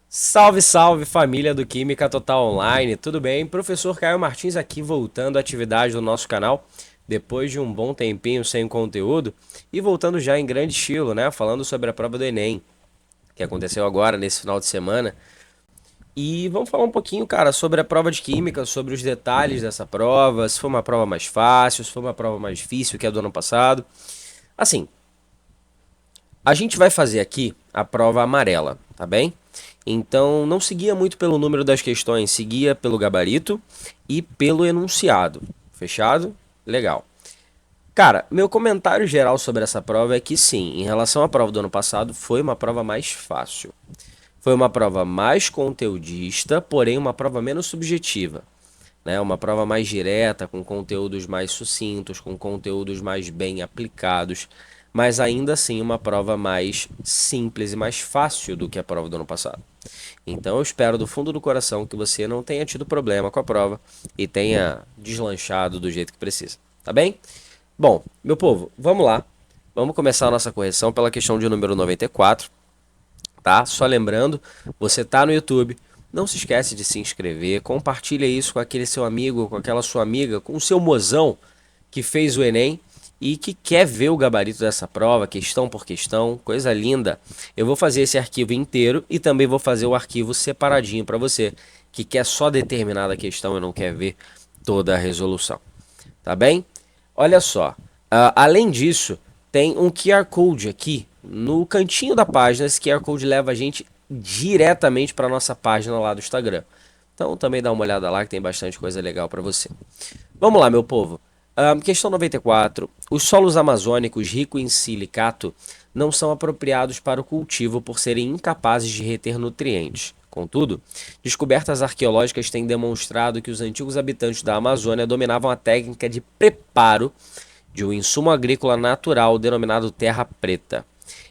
Salve, salve família do Química Total Online, tudo bem? Professor Caio Martins aqui voltando à atividade do nosso canal depois de um bom tempinho sem conteúdo e voltando já em grande estilo, né? Falando sobre a prova do Enem, que aconteceu agora nesse final de semana. E vamos falar um pouquinho, cara, sobre a prova de Química, sobre os detalhes dessa prova, se foi uma prova mais fácil, se foi uma prova mais difícil que a do ano passado. Assim, a gente vai fazer aqui a prova amarela, tá bem? Então não seguia muito pelo número das questões, seguia pelo gabarito e pelo enunciado. Fechado? Legal. Cara, meu comentário geral sobre essa prova é que sim, em relação à prova do ano passado, foi uma prova mais fácil. Foi uma prova mais conteudista, porém uma prova menos subjetiva, né? Uma prova mais direta, com conteúdos mais sucintos, com conteúdos mais bem aplicados, mas ainda assim uma prova mais simples e mais fácil do que a prova do ano passado. Então eu espero do fundo do coração que você não tenha tido problema com a prova e tenha deslanchado do jeito que precisa, tá bem? Bom, meu povo, vamos lá. Vamos começar a nossa correção pela questão de número 94, tá? Só lembrando, você tá no YouTube, não se esquece de se inscrever, compartilha isso com aquele seu amigo, com aquela sua amiga, com o seu mozão que fez o Enem e que quer ver o gabarito dessa prova, questão por questão, coisa linda. Eu vou fazer esse arquivo inteiro e também vou fazer o arquivo separadinho para você que quer só determinada questão e não quer ver toda a resolução, tá bem? Olha só, além disso, tem um QR Code aqui no cantinho da página. Esse QR Code leva a gente diretamente para a nossa página lá do Instagram. Então também dá uma olhada lá que tem bastante coisa legal para você. Vamos lá, meu povo. Questão 94. Os solos amazônicos ricos em silicato não são apropriados para o cultivo por serem incapazes de reter nutrientes. Contudo, descobertas arqueológicas têm demonstrado que os antigos habitantes da Amazônia dominavam a técnica de preparo de um insumo agrícola natural denominado terra preta.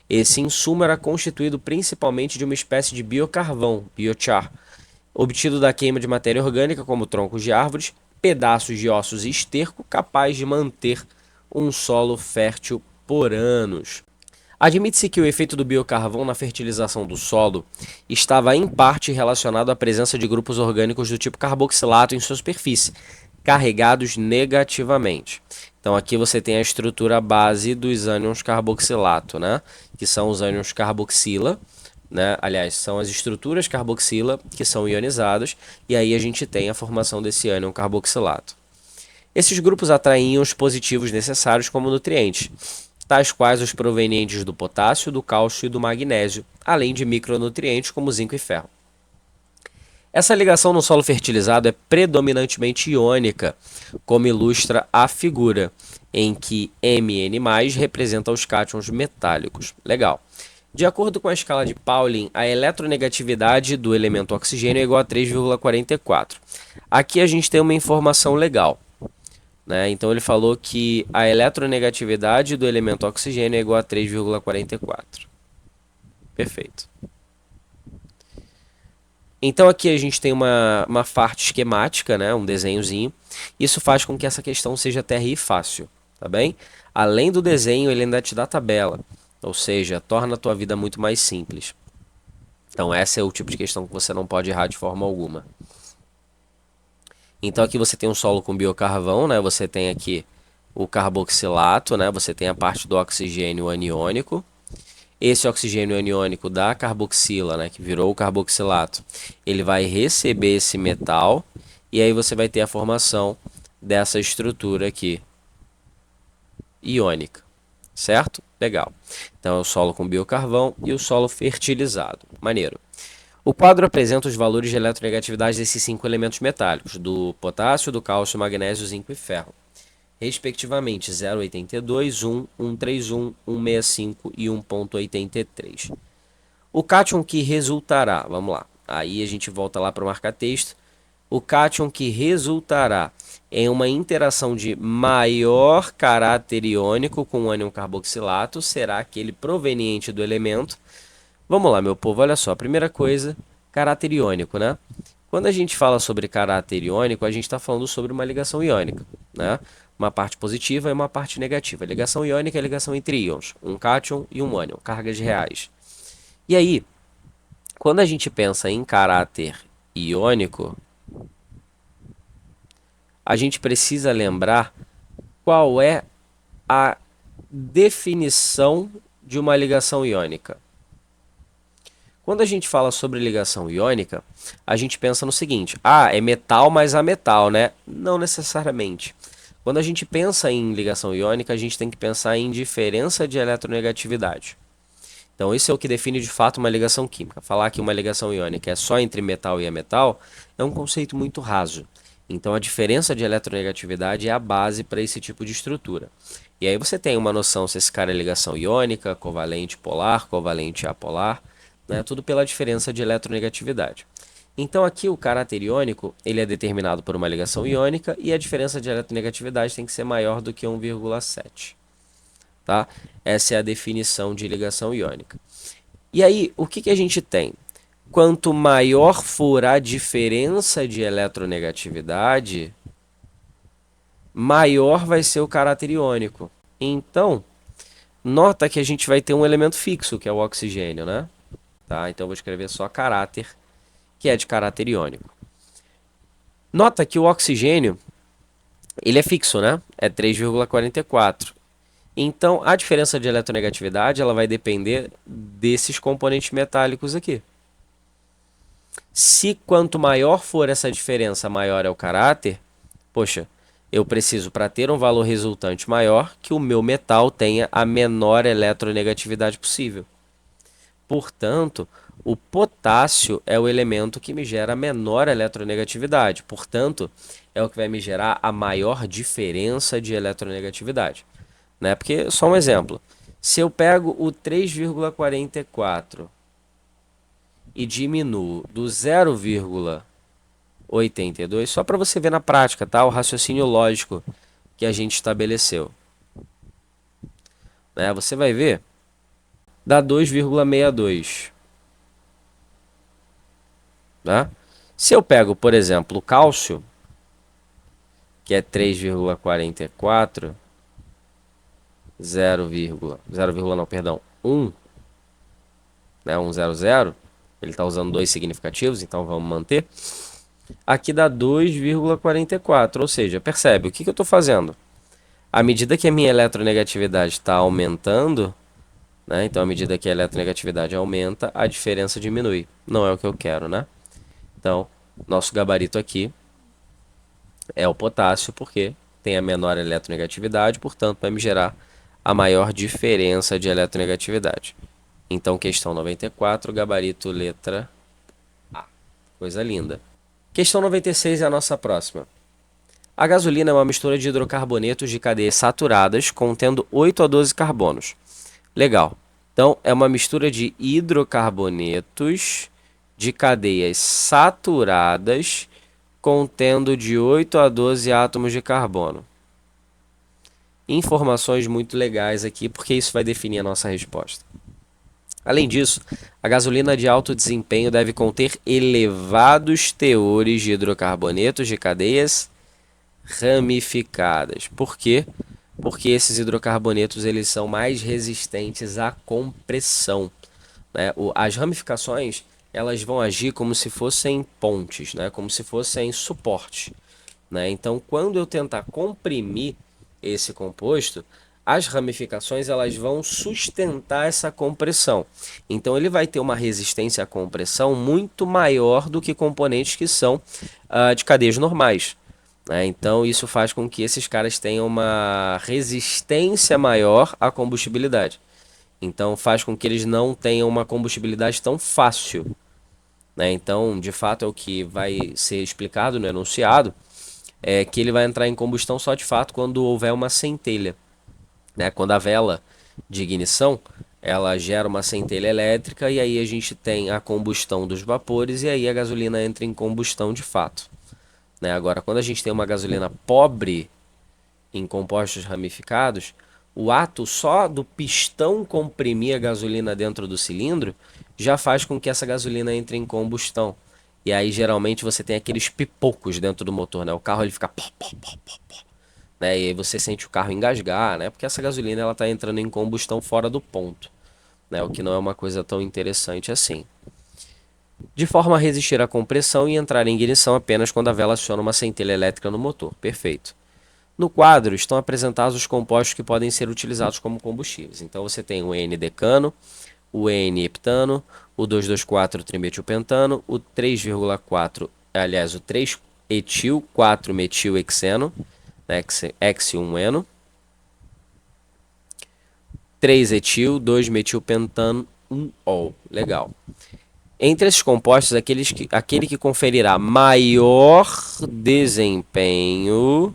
Esse insumo era constituído principalmente de uma espécie de biocarvão, biochar, obtido da queima de matéria orgânica como troncos de árvores, pedaços de ossos e esterco, capaz de manter um solo fértil por anos. Admite-se que o efeito do biocarvão na fertilização do solo estava em parte relacionado à presença de grupos orgânicos do tipo carboxilato em sua superfície, carregados negativamente. Então aqui você tem a estrutura base dos ânions carboxilato, né? Que são os ânions carboxila, né? Aliás, são as estruturas carboxila que são ionizadas, e aí a gente tem a formação desse ânion carboxilato. Esses grupos atraem íons positivos necessários como nutrientes, tais quais os provenientes do potássio, do cálcio e do magnésio, além de micronutrientes como zinco e ferro. Essa ligação no solo fertilizado é predominantemente iônica, como ilustra a figura, em que Mn+ representa os cátions metálicos. Legal. De acordo com a escala de Pauling, a eletronegatividade do elemento oxigênio é igual a 3,44. Aqui a gente tem uma informação legal, né? Então ele falou que a eletronegatividade do elemento oxigênio é igual a 3,44. Perfeito. Então aqui a gente tem uma parte esquemática, né? Um desenhozinho. Isso faz com que essa questão seja TRI fácil, tá bem? Além do desenho, ele ainda te dá tabela, ou seja, torna a tua vida muito mais simples. Então esse é o tipo de questão que você não pode errar de forma alguma. Então aqui você tem um solo com biocarvão, né? Você tem aqui o carboxilato, né? Você tem a parte do oxigênio aniônico. Esse oxigênio aniônico da carboxila, né, que virou o carboxilato, ele vai receber esse metal e aí você vai ter a formação dessa estrutura aqui, iônica, certo? Legal. Então é o solo com biocarvão e o solo fertilizado. Maneiro. O quadro apresenta os valores de eletronegatividade desses 5 elementos metálicos, do potássio, do cálcio, magnésio, zinco e ferro, respectivamente 0,82, 1, 1,31, 1,65 e 1,83. O cátion que resultará, vamos lá, aí a gente volta lá para o marca-texto. O cátion que resultará em uma interação de maior caráter iônico com o ânion carboxilato será aquele proveniente do elemento. Vamos lá, meu povo, olha só, primeira coisa, caráter iônico, né? Quando a gente fala sobre caráter iônico, a gente está falando sobre uma ligação iônica, né? uma parte positiva e uma parte negativa. Ligação iônica é ligação entre íons, um cátion e um ânion, cargas reais. E aí, quando a gente pensa em caráter iônico, a gente precisa lembrar qual é a definição de uma ligação iônica. Quando a gente fala sobre ligação iônica, a gente pensa no seguinte: é metal mais ametal, né? Não necessariamente. Quando a gente pensa em ligação iônica, a gente tem que pensar em diferença de eletronegatividade. Então, isso é o que define de fato uma ligação química. Falar que uma ligação iônica é só entre metal e ametal é um conceito muito raso. Então, a diferença de eletronegatividade é a base para esse tipo de estrutura. E aí você tem uma noção se esse cara é ligação iônica, covalente polar, covalente apolar, né? Tudo pela diferença de eletronegatividade. Então, aqui o caráter iônico ele é determinado por uma ligação iônica e a diferença de eletronegatividade tem que ser maior do que 1,7. Tá? Essa é a definição de ligação iônica. E aí, o que a gente tem? Quanto maior for a diferença de eletronegatividade, maior vai ser o caráter iônico. Então, nota que a gente vai ter um elemento fixo, que é o oxigênio, né? Tá? Então, eu vou escrever só caráter, que é de caráter iônico. Nota que o oxigênio, ele é fixo, né? É 3,44. Então, a diferença de eletronegatividade ela vai depender desses componentes metálicos aqui. Se quanto maior for essa diferença, maior é o caráter, poxa, eu preciso, para ter um valor resultante maior, que o meu metal tenha a menor eletronegatividade possível. Portanto, o potássio é o elemento que me gera a menor eletronegatividade. Portanto, é o que vai me gerar a maior diferença de eletronegatividade. Né? Porque, só um exemplo, se eu pego o 3,44 e diminuo do 0,82, só para você ver na prática, tá? O raciocínio lógico que a gente estabeleceu. Né? Você vai ver, dá 2,62. Tá? Se eu pego, por exemplo, o cálcio, que é 3,44, 0, não, perdão, 1, né, 100, ele está usando dois significativos, então vamos manter. Aqui dá 2,44, ou seja, percebe, o que eu estou fazendo? À medida que a minha eletronegatividade está aumentando, né, então à medida que a eletronegatividade aumenta, a diferença diminui. Não é o que eu quero, né? Então, nosso gabarito aqui é o potássio, porque tem a menor eletronegatividade, portanto vai me gerar a maior diferença de eletronegatividade. Então, questão 94, gabarito letra A. Coisa linda. Questão 96 é a nossa próxima. A gasolina é uma mistura de hidrocarbonetos de cadeias saturadas contendo 8 a 12 carbonos. Legal. Então, é uma mistura de hidrocarbonetos de cadeias saturadas contendo de 8 a 12 átomos de carbono. Informações muito legais aqui, porque isso vai definir a nossa resposta. Além disso, a gasolina de alto desempenho deve conter elevados teores de hidrocarbonetos de cadeias ramificadas. Por quê? Porque esses hidrocarbonetos eles são mais resistentes à compressão. Né? As ramificações elas vão agir como se fossem pontes, né? Como se fossem suporte. Né? Então, quando eu tentar comprimir esse composto, as ramificações elas vão sustentar essa compressão. Então, ele vai ter uma resistência à compressão muito maior do que componentes que são de cadeias normais. Né? Então, isso faz com que esses caras tenham uma resistência maior à combustibilidade. Então, faz com que eles não tenham uma combustibilidade tão fácil. Né? Então, de fato, é o que vai ser explicado no enunciado, é que ele vai entrar em combustão só de fato quando houver uma centelha. Né? Quando a vela de ignição ela gera uma centelha elétrica e aí a gente tem a combustão dos vapores e aí a gasolina entra em combustão de fato. Né? Agora, quando a gente tem uma gasolina pobre em compostos ramificados, o ato só do pistão comprimir a gasolina dentro do cilindro já faz com que essa gasolina entre em combustão. E aí geralmente você tem aqueles pipocos dentro do motor, né? O carro ele fica pó, pó, pó, pó, pó, né? E aí você sente o carro engasgar, né? Porque essa gasolina ela está entrando em combustão fora do ponto, né? O que não é uma coisa tão interessante assim. De forma a resistir à compressão e entrar em ignição apenas quando a vela aciona uma centelha elétrica no motor. Perfeito. No quadro estão apresentados os compostos que podem ser utilizados como combustíveis. Então você tem o N-decano, o N-heptano, o 2,2,4-trimetilpentano, o 3,4, aliás, o 3-etil, 4-metilhexeno, X1-eno, 3-etil, 2-metilpentano, 1-ol. Legal. Entre esses compostos, aquele que conferirá maior desempenho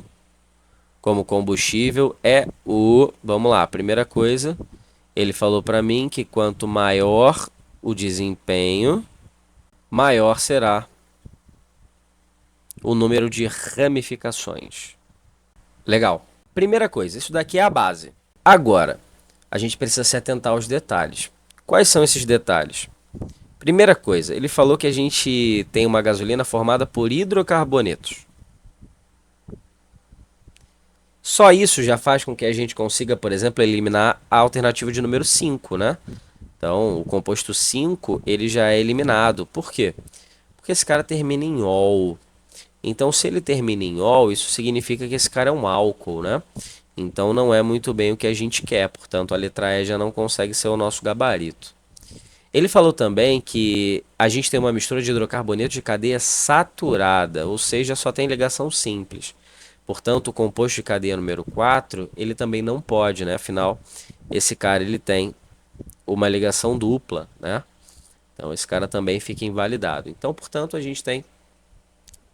como combustível é o... Vamos lá, primeira coisa, ele falou para mim que quanto maior o desempenho, maior será o número de ramificações. Legal. Primeira coisa, isso daqui é a base. Agora, a gente precisa se atentar aos detalhes. Quais são esses detalhes? Primeira coisa, ele falou que a gente tem uma gasolina formada por hidrocarbonetos. Só isso já faz com que a gente consiga, por exemplo, eliminar a alternativa de número 5, né? Então, o composto 5, ele já é eliminado. Por quê? Porque esse cara termina em ol. Então, se ele termina em ol, isso significa que esse cara é um álcool, né? Então, não é muito bem o que a gente quer. Portanto, a letra E já não consegue ser o nosso gabarito. Ele falou também que a gente tem uma mistura de hidrocarboneto de cadeia saturada, ou seja, só tem ligação simples. Portanto, o composto de cadeia número 4, ele também não pode, né? Afinal, esse cara ele tem uma ligação dupla, né? Então, esse cara também fica invalidado. Então, portanto, a gente tem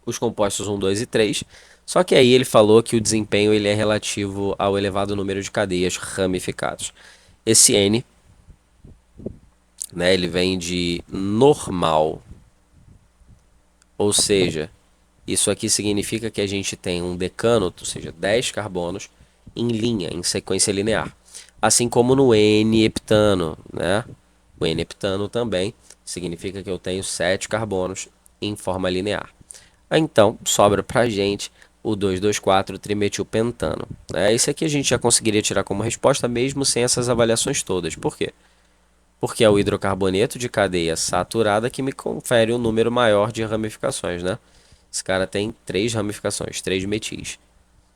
os compostos 1, 2 e 3. Só que aí ele falou que o desempenho ele é relativo ao elevado número de cadeias ramificadas. Esse N, né, ele vem de normal. Ou seja, isso aqui significa que a gente tem um decano, ou seja, 10 carbonos, em linha, em sequência linear. Assim como no N-heptano, né? O N-heptano também significa que eu tenho 7 carbonos em forma linear. Então, sobra para a gente o 2,2,4-trimetilpentano. Esse aqui a gente já conseguiria tirar como resposta mesmo sem essas avaliações todas. Por quê? Porque é o hidrocarboneto de cadeia saturada que me confere um número maior de ramificações, né? Esse cara tem 3 ramificações, 3 metis.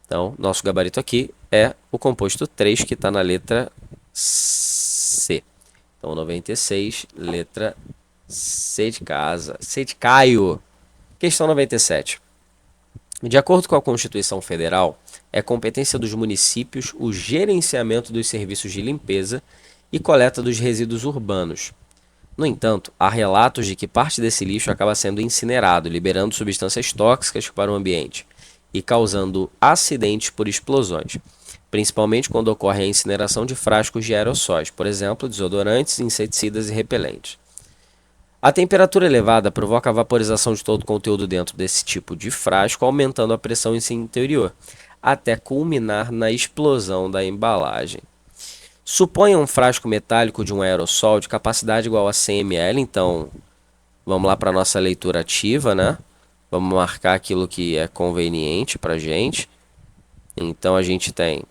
Então, nosso gabarito aqui é o composto 3, que está na letra C. Então, 96, letra C de casa. C de Caio. Questão 97. De acordo com a Constituição Federal, é competência dos municípios o gerenciamento dos serviços de limpeza e coleta dos resíduos urbanos. No entanto, há relatos de que parte desse lixo acaba sendo incinerado, liberando substâncias tóxicas para o ambiente e causando acidentes por explosões, principalmente quando ocorre a incineração de frascos de aerossóis, por exemplo, desodorantes, inseticidas e repelentes. A temperatura elevada provoca a vaporização de todo o conteúdo dentro desse tipo de frasco, aumentando a pressão em seu interior, até culminar na explosão da embalagem. Suponha um frasco metálico de um aerossol de capacidade igual a 100 ml, então vamos lá para a nossa leitura ativa, né? Vamos marcar aquilo que é conveniente para a gente. Então a gente tem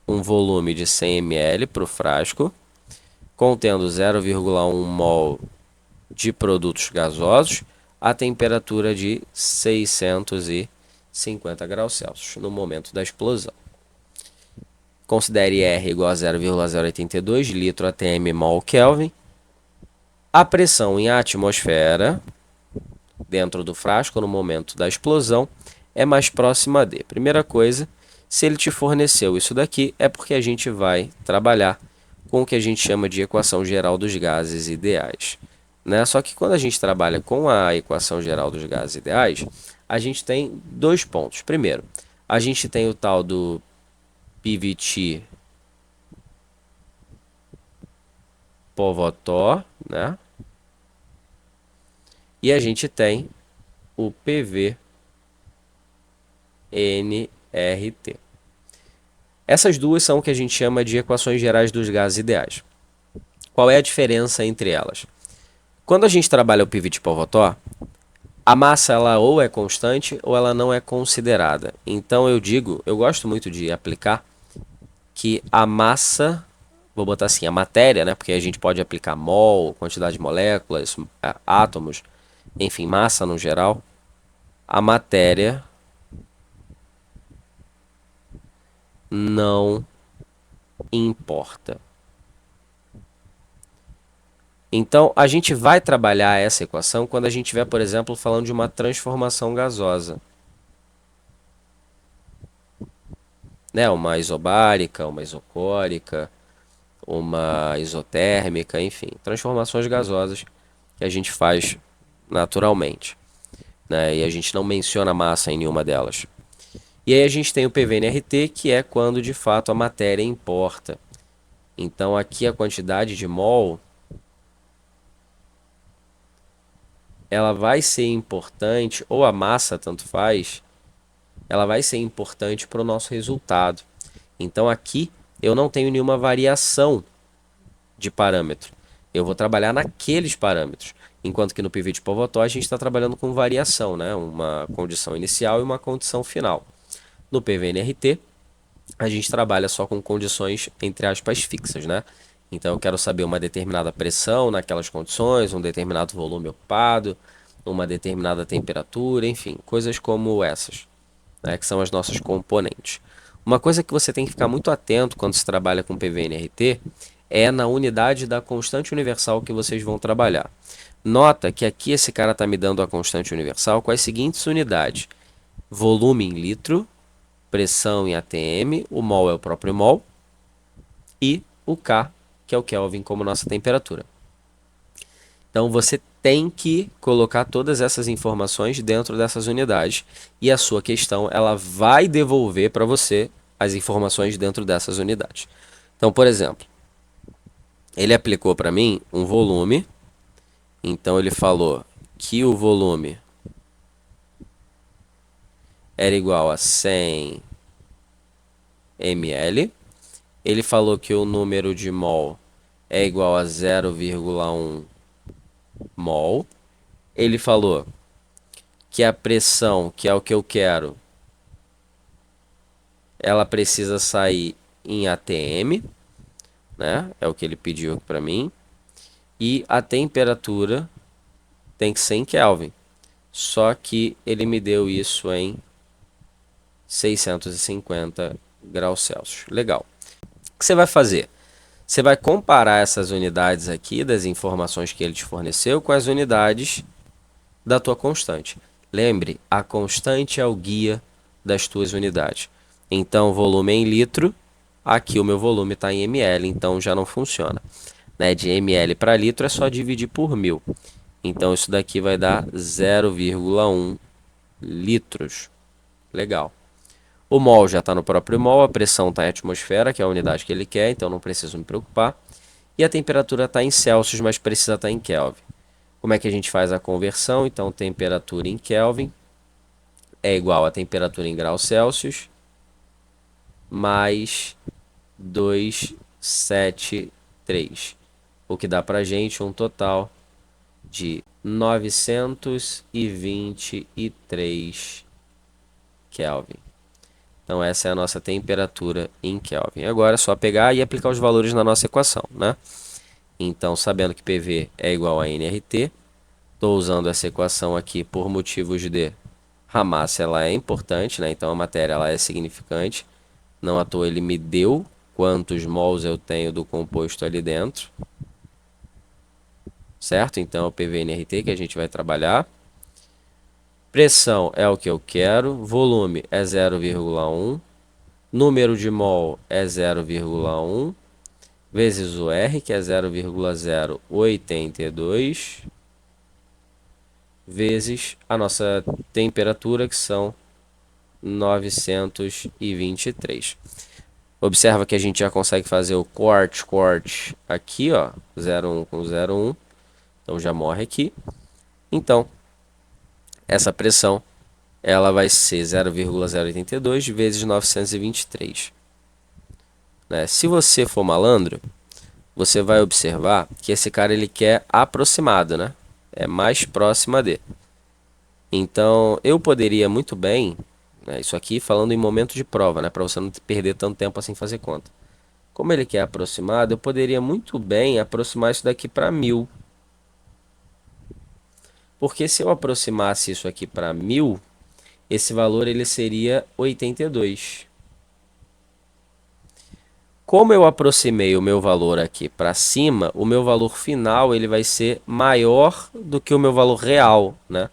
um volume de 100 ml para o frasco, contendo 0,1 mol de produtos gasosos, a temperatura de 650 graus Celsius no momento da explosão. Considere R igual a 0,082 litro atm mol Kelvin. A pressão em atmosfera dentro do frasco no momento da explosão é mais próxima de. Primeira coisa, se ele te forneceu isso daqui, é porque a gente vai trabalhar com o que a gente chama de equação geral dos gases ideais. Né? Só que quando a gente trabalha com a equação geral dos gases ideais, a gente tem 2 pontos. Primeiro, a gente tem o tal do PVT Povotó, né? E a gente tem o PVNRT. Essas duas são o que a gente chama de equações gerais dos gases ideais. Qual é a diferença entre elas? Quando a gente trabalha o PVT Povotó, A massa ela ou é constante ou ela não é considerada. Então eu digo, eu gosto muito de aplicar que a massa, vou botar assim, a matéria, né? Porque a gente pode aplicar mol, quantidade de moléculas, átomos, enfim, massa no geral. A matéria não importa. Então, a gente vai trabalhar essa equação quando a gente estiver, por exemplo, falando de uma transformação gasosa, né? Uma isobárica, uma isocórica, uma isotérmica, enfim, transformações gasosas que a gente faz naturalmente, né? E a gente não menciona massa em nenhuma delas. E aí a gente tem o PV-NRT, que é quando de fato a matéria importa. Então aqui a quantidade de mol ela vai ser importante, ou a massa, tanto faz, ela vai ser importante para o nosso resultado. Então aqui eu não tenho nenhuma variação de parâmetro. Eu vou trabalhar naqueles parâmetros. Enquanto que no pivot de Povotor a gente está trabalhando com variação, né? Uma condição inicial e uma condição final. No PVNRT, a gente trabalha só com condições, entre aspas, fixas, né? Então eu quero saber uma determinada pressão naquelas condições, um determinado volume ocupado, uma determinada temperatura, enfim, coisas como essas, né? Que são as nossas componentes. Uma coisa que você tem que ficar muito atento quando se trabalha com PVNRT é na unidade da constante universal que vocês vão trabalhar. Nota que aqui esse cara está me dando a constante universal com as seguintes unidades: volume em litro, pressão em atm, o mol é o próprio mol, e o K, que é o Kelvin, como nossa temperatura. Então você tem que colocar todas essas informações dentro dessas unidades e a sua questão ela vai devolver para você as informações dentro dessas unidades. Então, por exemplo, ele aplicou para mim um volume, então ele falou que o volume era igual a 100 ml. Ele falou que o número de mol é igual a 0,1 mol. Ele falou que a pressão, que é o que eu quero, ela precisa sair em atm, né? É o que ele pediu aqui para mim. E a temperatura tem que ser em Kelvin. Só que ele me deu isso em 650 graus Celsius. Legal. O que você vai fazer? Você vai comparar essas unidades aqui, das informações que ele te forneceu, com as unidades da tua constante. Lembre, a constante é o guia das tuas unidades. Então, volume em litro, aqui o meu volume está em ml, então já não funciona. Né? De ml para litro é só dividir por 1000. Então, isso daqui vai dar 0,1 litros. Legal. O mol já está no próprio mol, a pressão está em atmosfera, que é a unidade que ele quer, então não preciso me preocupar. E a temperatura está em Celsius, mas precisa estar em Kelvin. Como é que a gente faz a conversão? Então, temperatura em Kelvin é igual a temperatura em graus Celsius mais 273, o que dá para a gente um total de 923 Kelvin. Então essa é a nossa temperatura em Kelvin. Agora é só pegar e aplicar os valores na nossa equação, né? Então, sabendo que PV é igual a nRT, estou usando essa equação aqui por motivos de a massa ela é importante, né? Então a matéria ela é significante. Não à toa ele me deu quantos mols eu tenho do composto ali dentro. Certo? Então é o PV-NRT que a gente vai trabalhar. Pressão é o que eu quero. Volume é 0,1. Número de mol é 0,1. Vezes o R, que é 0,082. Vezes a nossa temperatura, que são 923. Observa que a gente já consegue fazer o corte aqui, ó, 0,1 com 0,1. Então já morre aqui. Então, essa pressão ela vai ser 0,082 vezes 923. Né? Se você for malandro, você vai observar que esse cara ele quer aproximado, né? É mais próxima de. Então, eu poderia muito bem, né, isso aqui falando em momento de prova, né, para você não perder tanto tempo assim fazer conta. Como ele quer aproximado, eu poderia muito bem aproximar isso daqui para 1000. Porque se eu aproximasse isso aqui para 1000, esse valor ele seria 82. Como eu aproximei o meu valor aqui para cima, o meu valor final ele vai ser maior do que o meu valor real, né?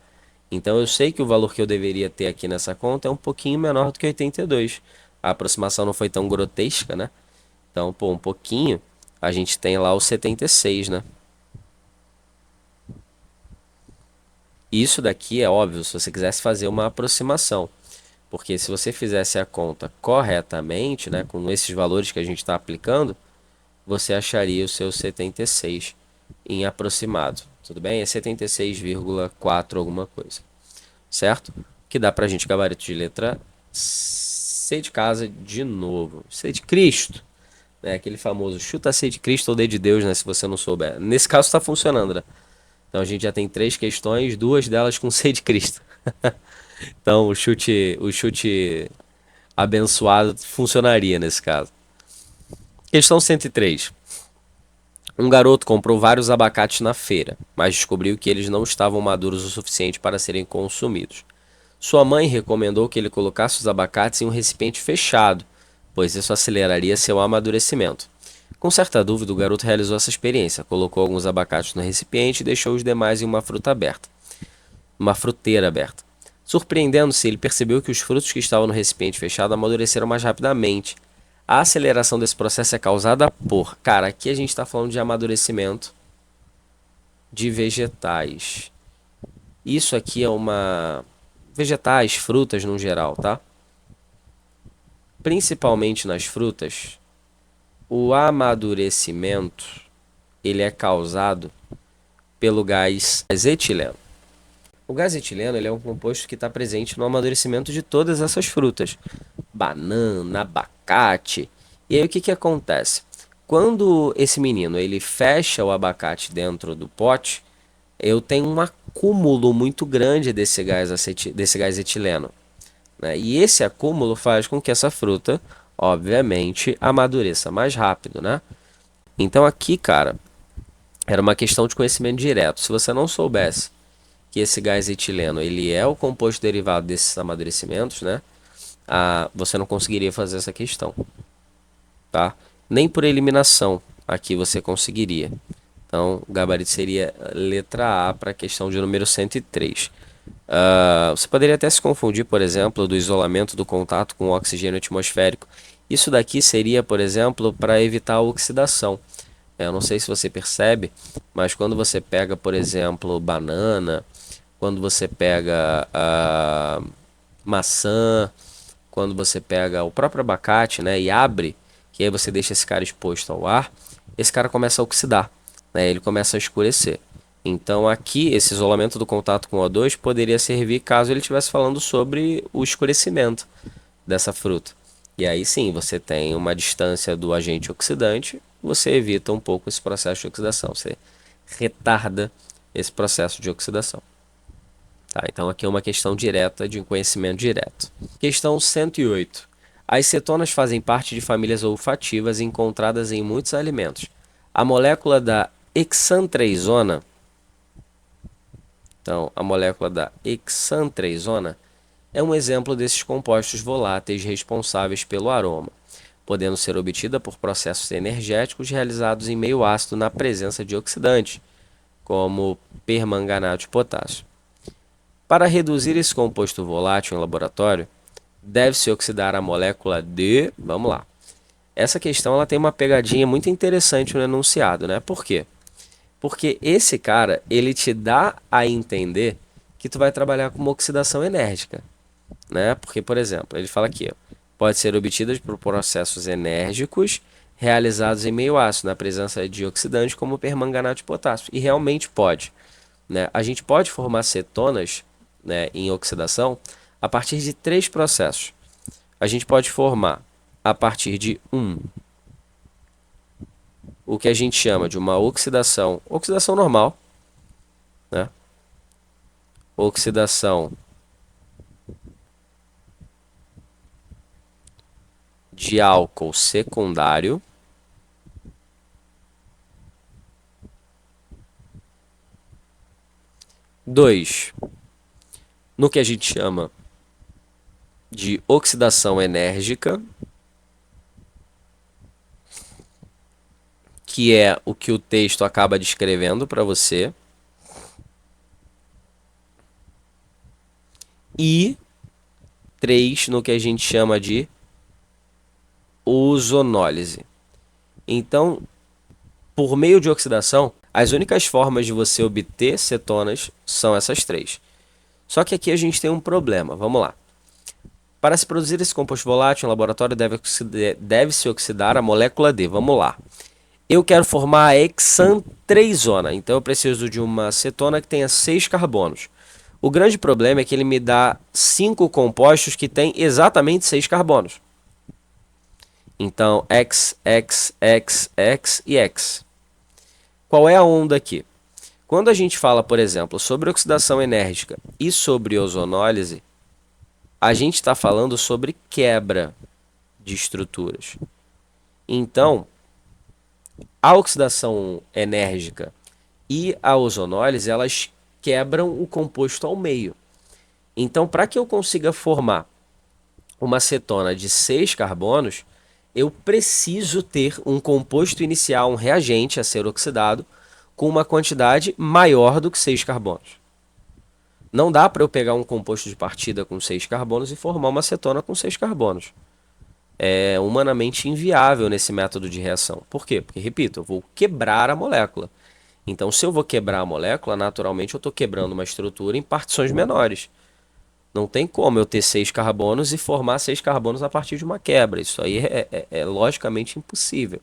Então eu sei que o valor que eu deveria ter aqui nessa conta é um pouquinho menor do que 82. A aproximação não foi tão grotesca, né? Então, pô, um pouquinho, a gente tem lá o 76, né? Isso daqui é óbvio, se você quisesse fazer uma aproximação. Porque se você fizesse a conta corretamente, né, com esses valores que a gente está aplicando, você acharia o seu 76 em aproximado. Tudo bem? É 76,4 alguma coisa. Certo? Que dá pra gente gabarito de letra C de casa de novo. C de Cristo. Né? Aquele famoso chuta C de Cristo ou D de Deus, né? Se você não souber. Nesse caso está funcionando, né? Então a gente já tem 3 questões, 2 delas com C de Cristo. Então o chute abençoado funcionaria nesse caso. Questão 103. Um garoto comprou vários abacates na feira, mas descobriu que eles não estavam maduros o suficiente para serem consumidos. Sua mãe recomendou que ele colocasse os abacates em um recipiente fechado, pois isso aceleraria seu amadurecimento. Com certa dúvida, o garoto realizou essa experiência, colocou alguns abacates no recipiente e deixou os demais em uma fruteira aberta. Surpreendendo-se, ele percebeu que os frutos que estavam no recipiente fechado amadureceram mais rapidamente. A aceleração desse processo é causada por... Cara, aqui a gente está falando de amadurecimento de vegetais. Isso aqui é uma... Vegetais, frutas no geral, tá? Principalmente nas frutas, o amadurecimento ele é causado pelo gás etileno. O gás etileno ele é um composto que está presente no amadurecimento de todas essas frutas. Banana, abacate. E aí o que acontece? Quando esse menino ele fecha o abacate dentro do pote, eu tenho um acúmulo muito grande desse gás etileno, né? E esse acúmulo faz com que essa fruta, obviamente, amadureça mais rápido, né? Então aqui, cara, era uma questão de conhecimento direto. Se você não soubesse que esse gás etileno ele é o composto derivado desses amadurecimentos, né? Você não conseguiria fazer essa questão, tá? Nem por eliminação aqui você conseguiria. Então, o gabarito seria letra A para a questão de número 103. Você poderia até se confundir, por exemplo, do isolamento do contato com o oxigênio atmosférico. Isso daqui seria, por exemplo, para evitar a oxidação. Eu não sei se você percebe, mas quando você pega, por exemplo, banana, quando você pega maçã, quando você pega o próprio abacate, né, e abre, que aí você deixa esse cara exposto ao ar, esse cara começa a oxidar, né, ele começa a escurecer. Então aqui, esse isolamento do contato com o O2 poderia servir caso ele estivesse falando sobre o escurecimento dessa fruta. E aí sim, você tem uma distância do agente oxidante, você evita um pouco esse processo de oxidação, você retarda esse processo de oxidação. Tá, então aqui é uma questão direta de um conhecimento direto. Questão 108. As cetonas fazem parte de famílias olfativas encontradas em muitos alimentos. A molécula da hexantreizona, então a molécula da hexantreizona é um exemplo desses compostos voláteis responsáveis pelo aroma, podendo ser obtida por processos energéticos realizados em meio ácido na presença de oxidantes, como permanganato de potássio. Para reduzir esse composto volátil em laboratório, deve-se oxidar a molécula de... Vamos lá. Essa questão ela tem uma pegadinha muito interessante no enunciado, né? Por quê? Porque esse cara, ele te dá a entender que tu vai trabalhar com uma oxidação enérgica, né? Porque, por exemplo, ele fala aqui, ó, pode ser obtida por processos enérgicos realizados em meio ácido, na presença de oxidantes como permanganato de potássio. E realmente pode, né? A gente pode formar cetonas, né, em oxidação a partir de 3 processos. A gente pode formar a partir de o que a gente chama de uma oxidação normal, né? oxidação de álcool secundário dois, no que a gente chama de oxidação enérgica, que é o que o texto acaba descrevendo para você, e 3 no que a gente chama de ozonólise. Então, por meio de oxidação, as únicas formas de você obter cetonas são essas 3. Só que aqui a gente tem um problema, vamos lá. Para se produzir esse composto volátil, em laboratório deve-se oxidar a molécula D. Vamos lá. Eu quero formar a hexantreisona, então eu preciso de uma cetona que tenha 6 carbonos. O grande problema é que ele me dá 5 compostos que têm exatamente 6 carbonos. Então, X, X, X, X e X. Qual é a onda aqui? Quando a gente fala, por exemplo, sobre oxidação enérgica e sobre ozonólise, a gente está falando sobre quebra de estruturas. Então, a oxidação enérgica e a ozonólise, elas quebram o composto ao meio. Então, para que eu consiga formar uma cetona de 6 carbonos, eu preciso ter um composto inicial, um reagente a ser oxidado, com uma quantidade maior do que 6 carbonos. Não dá para eu pegar um composto de partida com 6 carbonos e formar uma cetona com 6 carbonos. É humanamente inviável nesse método de reação. Por quê? Porque, repito, eu vou quebrar a molécula. Então, se eu vou quebrar a molécula, naturalmente eu estou quebrando uma estrutura em partições menores. Não tem como eu ter 6 carbonos e formar 6 carbonos a partir de uma quebra. Isso aí é logicamente impossível.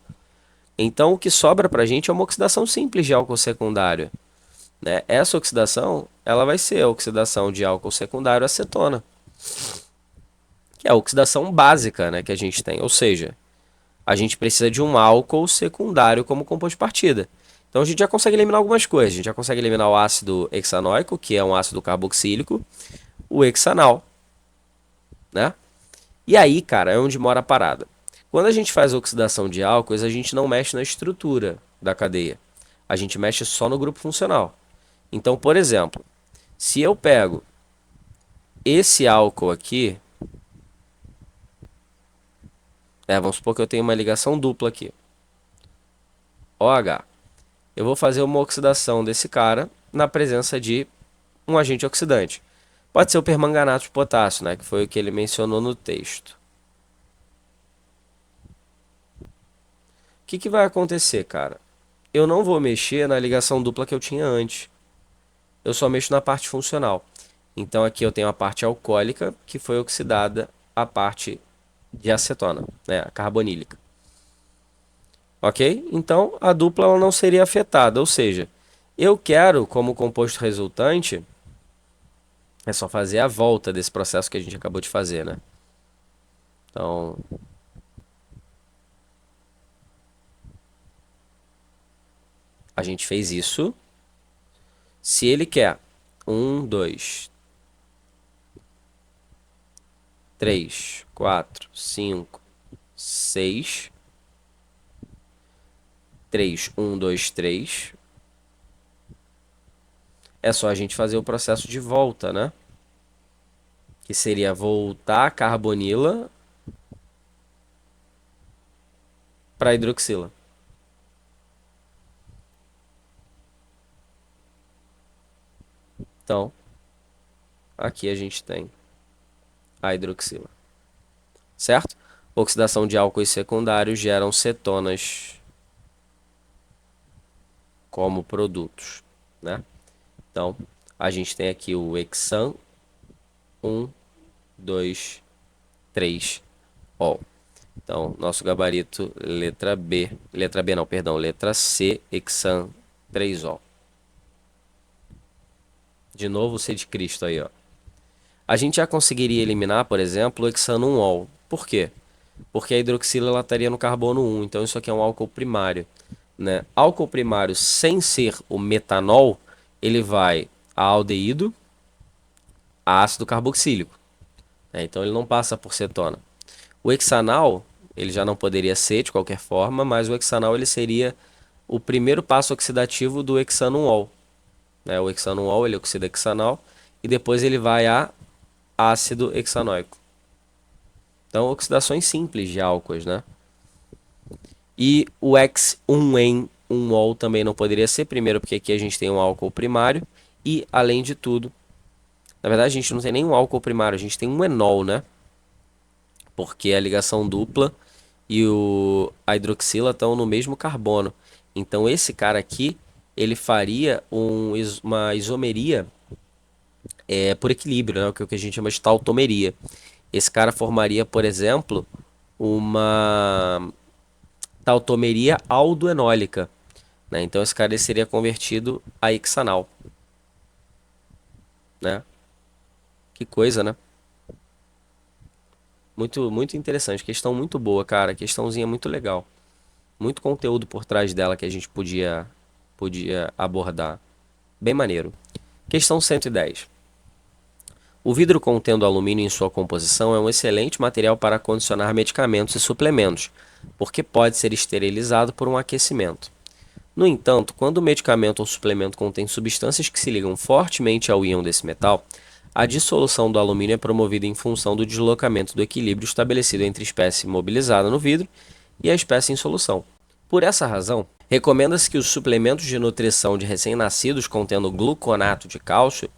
Então, o que sobra para a gente é uma oxidação simples de álcool secundário, né? Essa oxidação ela vai ser a oxidação de álcool secundário a acetona, que é a oxidação básica, né, que a gente tem. Ou seja, a gente precisa de um álcool secundário como composto de partida. Então, a gente já consegue eliminar algumas coisas. A gente já consegue eliminar o ácido hexanoico, que é um ácido carboxílico, o hexanal, né? E aí, cara, é onde mora a parada. Quando a gente faz oxidação de álcoois, a gente não mexe na estrutura da cadeia. A gente mexe só no grupo funcional. Então, por exemplo, se eu pego esse álcool aqui, vamos supor que eu tenho uma ligação dupla aqui, OH. Eu vou fazer uma oxidação desse cara na presença de um agente oxidante. Pode ser o permanganato de potássio, né, que foi o que ele mencionou no texto. O que vai acontecer, cara? Eu não vou mexer na ligação dupla que eu tinha antes. Eu só mexo na parte funcional. Então aqui eu tenho a parte alcoólica que foi oxidada a parte de acetona, né, a carbonílica. Ok? Então a dupla ela não seria afetada, ou seja, eu quero como composto resultante, é só fazer a volta desse processo que a gente acabou de fazer, né? Então, a gente fez isso. Se ele quer 1, 2, 3, 4, 5, 6, 3, 1, 2, 3. É só a gente fazer o processo de volta, né? Que seria voltar a carbonila para a hidroxila. Então, aqui a gente tem a hidroxila, certo? Oxidação de álcoois secundários geram cetonas como produtos, né? Então, a gente tem aqui o hexan 1, 2, 3, ol. Então, nosso gabarito, letra B não, perdão, letra C, hexan 3ol. De novo o C de Cristo aí, ó. A gente já conseguiria eliminar, por exemplo, o hexano 1ol. Por quê? Porque a hidroxila ela estaria no carbono 1, então isso aqui é um álcool primário, né? Álcool primário sem ser o metanol, ele vai a aldeído, ácido carboxílico, né? Então ele não passa por cetona. O hexanal, ele já não poderia ser de qualquer forma, mas o hexanal ele seria o primeiro passo oxidativo do hexanol, né? O hexanol ele oxida hexanal e depois ele vai a ácido hexanoico. Então, oxidações simples de álcoois, né? E o X1N1-ol também não poderia ser, primeiro porque aqui a gente tem um álcool primário e, além de tudo, na verdade a gente não tem nenhum álcool primário, a gente tem um enol, né? Porque a ligação dupla e a hidroxila estão no mesmo carbono. Então esse cara aqui, ele faria uma isomeria por equilíbrio, né? O que a gente chama de tautomeria. Esse cara formaria, por exemplo, uma tautomeria aldoenólica, né? Então esse cara ele seria convertido a hexanal, né? Que coisa, né? Muito, muito interessante. Questão muito boa, cara. Questãozinha muito legal. Muito conteúdo por trás dela que a gente podia abordar. Bem maneiro. Questão 110. O vidro contendo alumínio em sua composição é um excelente material para condicionar medicamentos e suplementos, porque pode ser esterilizado por um aquecimento. No entanto, quando o medicamento ou suplemento contém substâncias que se ligam fortemente ao íon desse metal, a dissolução do alumínio é promovida em função do deslocamento do equilíbrio estabelecido entre a espécie imobilizada no vidro e a espécie em solução. Por essa razão, recomenda-se que os suplementos de nutrição de recém-nascidos contendo gluconato de cálcio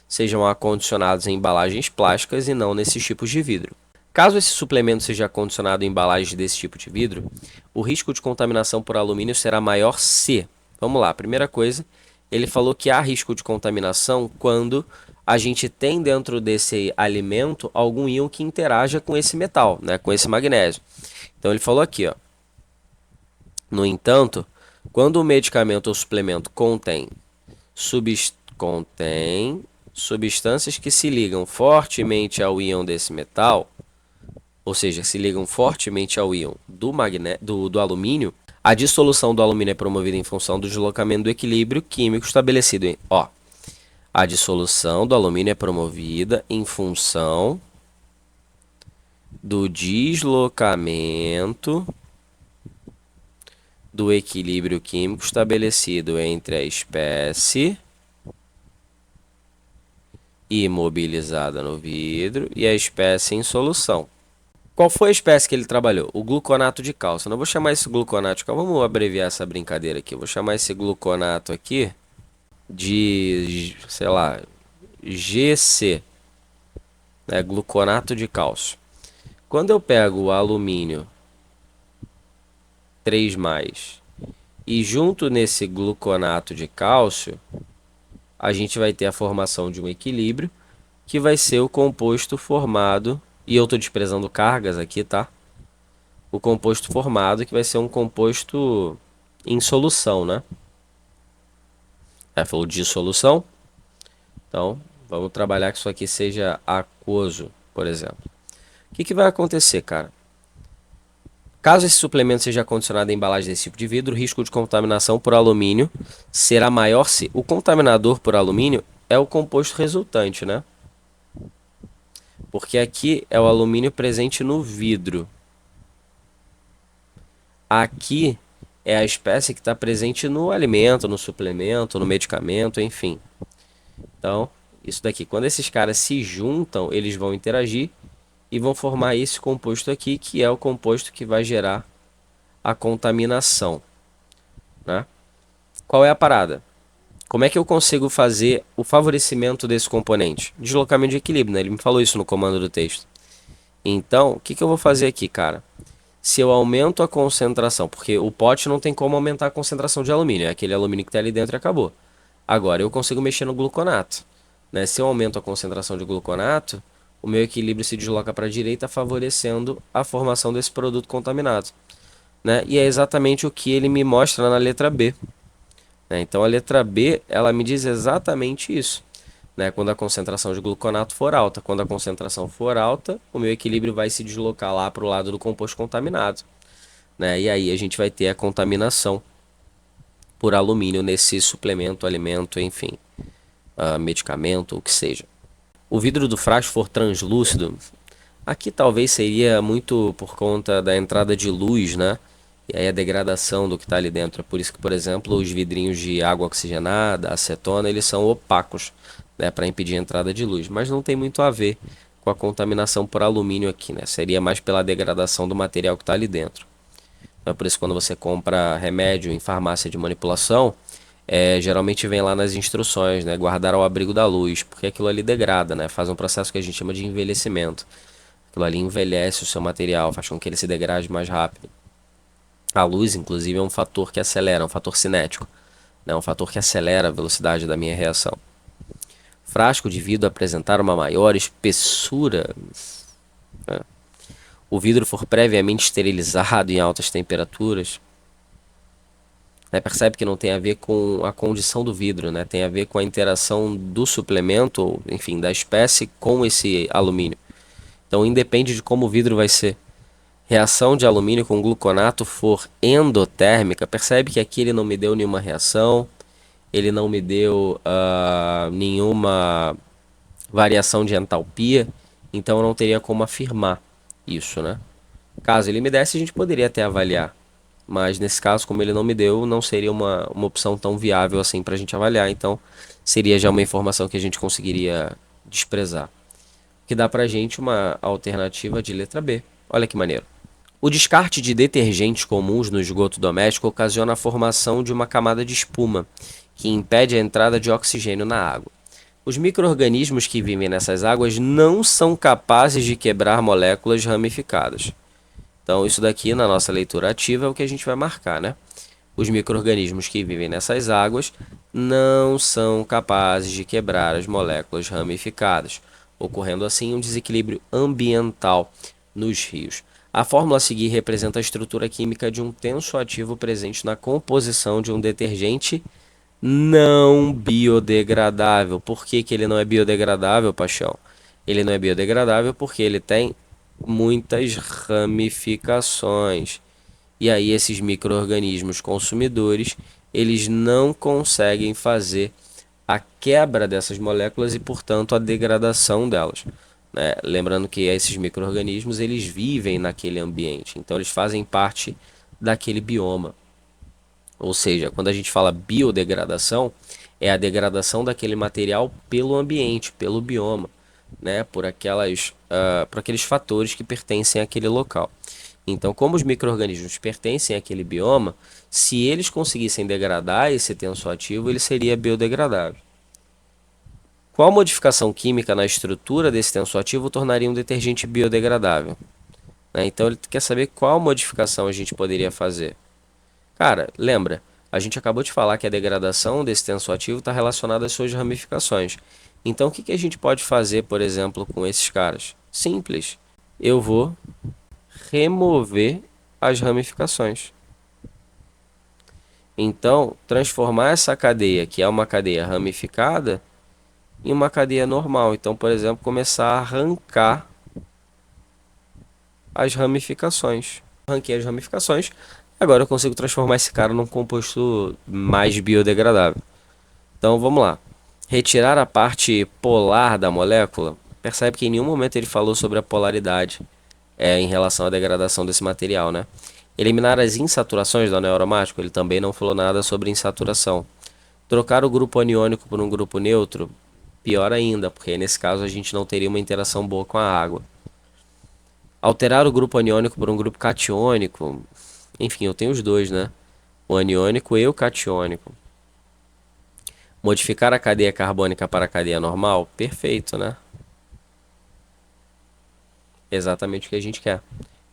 sejam acondicionados em embalagens plásticas e não nesses tipos de vidro. Caso esse suplemento seja acondicionado em embalagens desse tipo de vidro, o risco de contaminação por alumínio será maior se... Vamos lá, primeira coisa, ele falou que há risco de contaminação quando a gente tem dentro desse alimento algum íon que interaja com esse metal, né, com esse magnésio. Então ele falou aqui, ó. No entanto, quando o medicamento ou suplemento contém substâncias que se ligam fortemente ao íon desse metal, ou seja, se ligam fortemente ao íon do alumínio, a dissolução do alumínio é promovida em função do deslocamento do equilíbrio químico estabelecido em... Ó, a dissolução do alumínio é promovida em função do deslocamento do equilíbrio químico estabelecido entre a espécie imobilizada no vidro e a espécie em solução. Qual foi a espécie que ele trabalhou? O gluconato de cálcio. Não vou chamar esse gluconato de cálcio. Vamos abreviar essa brincadeira aqui. Eu vou chamar esse gluconato aqui de, sei lá, GC, né? Gluconato de cálcio. Quando eu pego o alumínio 3+, e junto nesse gluconato de cálcio, a gente vai ter a formação de um equilíbrio, que vai ser o composto formado, e eu estou desprezando cargas aqui, tá? O composto formado, que vai ser um composto em solução, né? Falou dissolução. Então, vamos trabalhar que isso aqui seja aquoso, por exemplo. O que vai acontecer, cara? Caso esse suplemento seja acondicionado em embalagem desse tipo de vidro, o risco de contaminação por alumínio será maior se... O contaminador por alumínio é o composto resultante, né? Porque aqui é o alumínio presente no vidro. Aqui é a espécie que está presente no alimento, no suplemento, no medicamento, enfim. Então, isso daqui. Quando esses caras se juntam, eles vão interagir e vão formar esse composto aqui, que é o composto que vai gerar a contaminação, né? Qual é a parada? Como é que eu consigo fazer o favorecimento desse componente? Deslocamento de equilíbrio, né? Ele me falou isso no comando do texto. Então, o que eu vou fazer aqui, cara? Se eu aumento a concentração, porque o pote não tem como aumentar a concentração de alumínio, é aquele alumínio que está ali dentro e acabou. Agora, eu consigo mexer no gluconato, né? Se eu aumento a concentração de gluconato, o meu equilíbrio se desloca para a direita, favorecendo a formação desse produto contaminado, né? E é exatamente o que ele me mostra na letra B. Então a letra B, ela me diz exatamente isso, né? Quando a concentração de gluconato for alta. Quando a concentração for alta, o meu equilíbrio vai se deslocar lá para o lado do composto contaminado, né? E aí a gente vai ter a contaminação por alumínio nesse suplemento, alimento, enfim, medicamento, o que seja. O vidro do frasco for translúcido, aqui talvez seria muito por conta da entrada de luz, né? E aí a degradação do que está ali dentro. É por isso que, por exemplo, os vidrinhos de água oxigenada, acetona, eles são opacos, né? Para impedir a entrada de luz. Mas não tem muito a ver com a contaminação por alumínio aqui, né? Seria mais pela degradação do material que está ali dentro. Então é por isso que quando você compra remédio em farmácia de manipulação, geralmente vem lá nas instruções, né? Guardar ao abrigo da luz, porque aquilo ali degrada, né? Faz um processo que a gente chama de envelhecimento. Aquilo ali envelhece o seu material, faz com que ele se degrade mais rápido. A luz, inclusive, é um fator que acelera, um fator cinético, né? Um fator que acelera a velocidade da minha reação. Frasco de vidro apresentar uma maior espessura, né? O vidro for previamente esterilizado em altas temperaturas, né? Percebe que não tem a ver com a condição do vidro, né? Tem a ver com a interação do suplemento, enfim, da espécie com esse alumínio. Então, independe de como o vidro vai ser. Reação de alumínio com gluconato for endotérmica, percebe que aqui ele não me deu nenhuma reação, ele não me deu nenhuma variação de entalpia, então eu não teria como afirmar isso, né? Caso ele me desse, a gente poderia até avaliar, mas nesse caso, como ele não me deu, não seria uma opção tão viável assim para a gente avaliar, então seria já uma informação que a gente conseguiria desprezar. Que dá pra gente uma alternativa de letra B. Olha que maneiro. O descarte de detergentes comuns no esgoto doméstico ocasiona a formação de uma camada de espuma, que impede a entrada de oxigênio na água. Os micro-organismos que vivem nessas águas não são capazes de quebrar moléculas ramificadas. Então, isso daqui na nossa leitura ativa é o que a gente vai marcar, né? Os micro-organismos que vivem nessas águas não são capazes de quebrar as moléculas ramificadas, ocorrendo assim um desequilíbrio ambiental nos rios. A fórmula a seguir representa a estrutura química de um tensoativo presente na composição de um detergente não biodegradável. Por que que ele não é biodegradável, paixão? Ele não é biodegradável porque ele tem muitas ramificações. E aí esses micro-organismos consumidores, eles não conseguem fazer a quebra dessas moléculas e, portanto, a degradação delas, né? Lembrando que esses micro-organismos, eles vivem naquele ambiente, então eles fazem parte daquele bioma. Ou seja, quando a gente fala biodegradação, é a degradação daquele material pelo ambiente, pelo bioma, né? Por aqueles fatores que pertencem àquele local. Então, como os micro-organismos pertencem àquele bioma, se eles conseguissem degradar esse tensoativo, ele seria biodegradável. Qual modificação química na estrutura desse tensoativo tornaria um detergente biodegradável? Né? Então, ele quer saber qual modificação a gente poderia fazer. Cara, lembra, a gente acabou de falar que a degradação desse tensoativo está relacionada às suas ramificações. Então, o que a gente pode fazer, por exemplo, com esses caras? Simples. Eu vou remover as ramificações. Então, transformar essa cadeia, que é uma cadeia ramificada, em uma cadeia normal. Então, por exemplo, começar a arrancar as ramificações. Arranquei as ramificações, agora eu consigo transformar esse cara num composto mais biodegradável. Então, vamos lá. Retirar a parte polar da molécula. Percebe que em nenhum momento ele falou sobre a polaridade em relação à degradação desse material, né? Eliminar as insaturações do anel aromático, ele também não falou nada sobre insaturação. Trocar o grupo aniônico por um grupo neutro, pior ainda, porque nesse caso a gente não teria uma interação boa com a água. Alterar o grupo aniônico por um grupo catiônico, enfim, eu tenho os dois, né? O aniônico e o catiônico. Modificar a cadeia carbônica para a cadeia normal, perfeito, né? Exatamente o que a gente quer.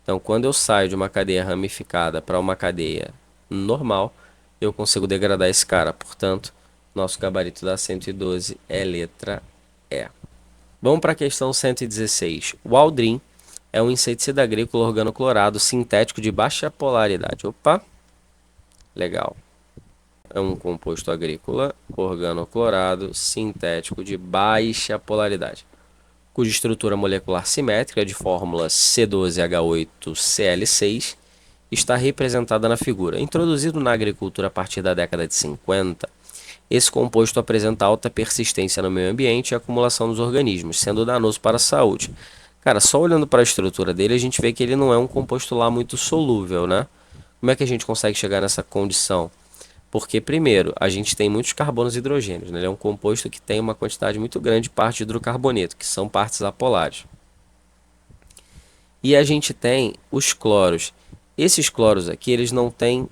Então, quando eu saio de uma cadeia ramificada para uma cadeia normal, eu consigo degradar esse cara. Portanto, nosso gabarito da 112 é letra E. Vamos para a questão 116. O Aldrin é um inseticida agrícola organoclorado sintético de baixa polaridade. Opa, legal. É um composto agrícola organoclorado sintético de baixa polaridade, cuja estrutura molecular simétrica de fórmula C12H8Cl6 está representada na figura. Introduzido na agricultura a partir da década de 50, Esse composto apresenta alta persistência no meio ambiente e acumulação nos organismos, sendo danoso para a saúde. Cara, só olhando para a estrutura dele, a gente vê que ele não é um composto lá muito solúvel, né? Como é que a gente consegue chegar nessa condição? Porque, primeiro, a gente tem muitos carbonos e hidrogênios, né? Ele é um composto que tem uma quantidade muito grande de partes de hidrocarboneto, que são partes apolares. E a gente tem os cloros. Esses cloros aqui, eles não têm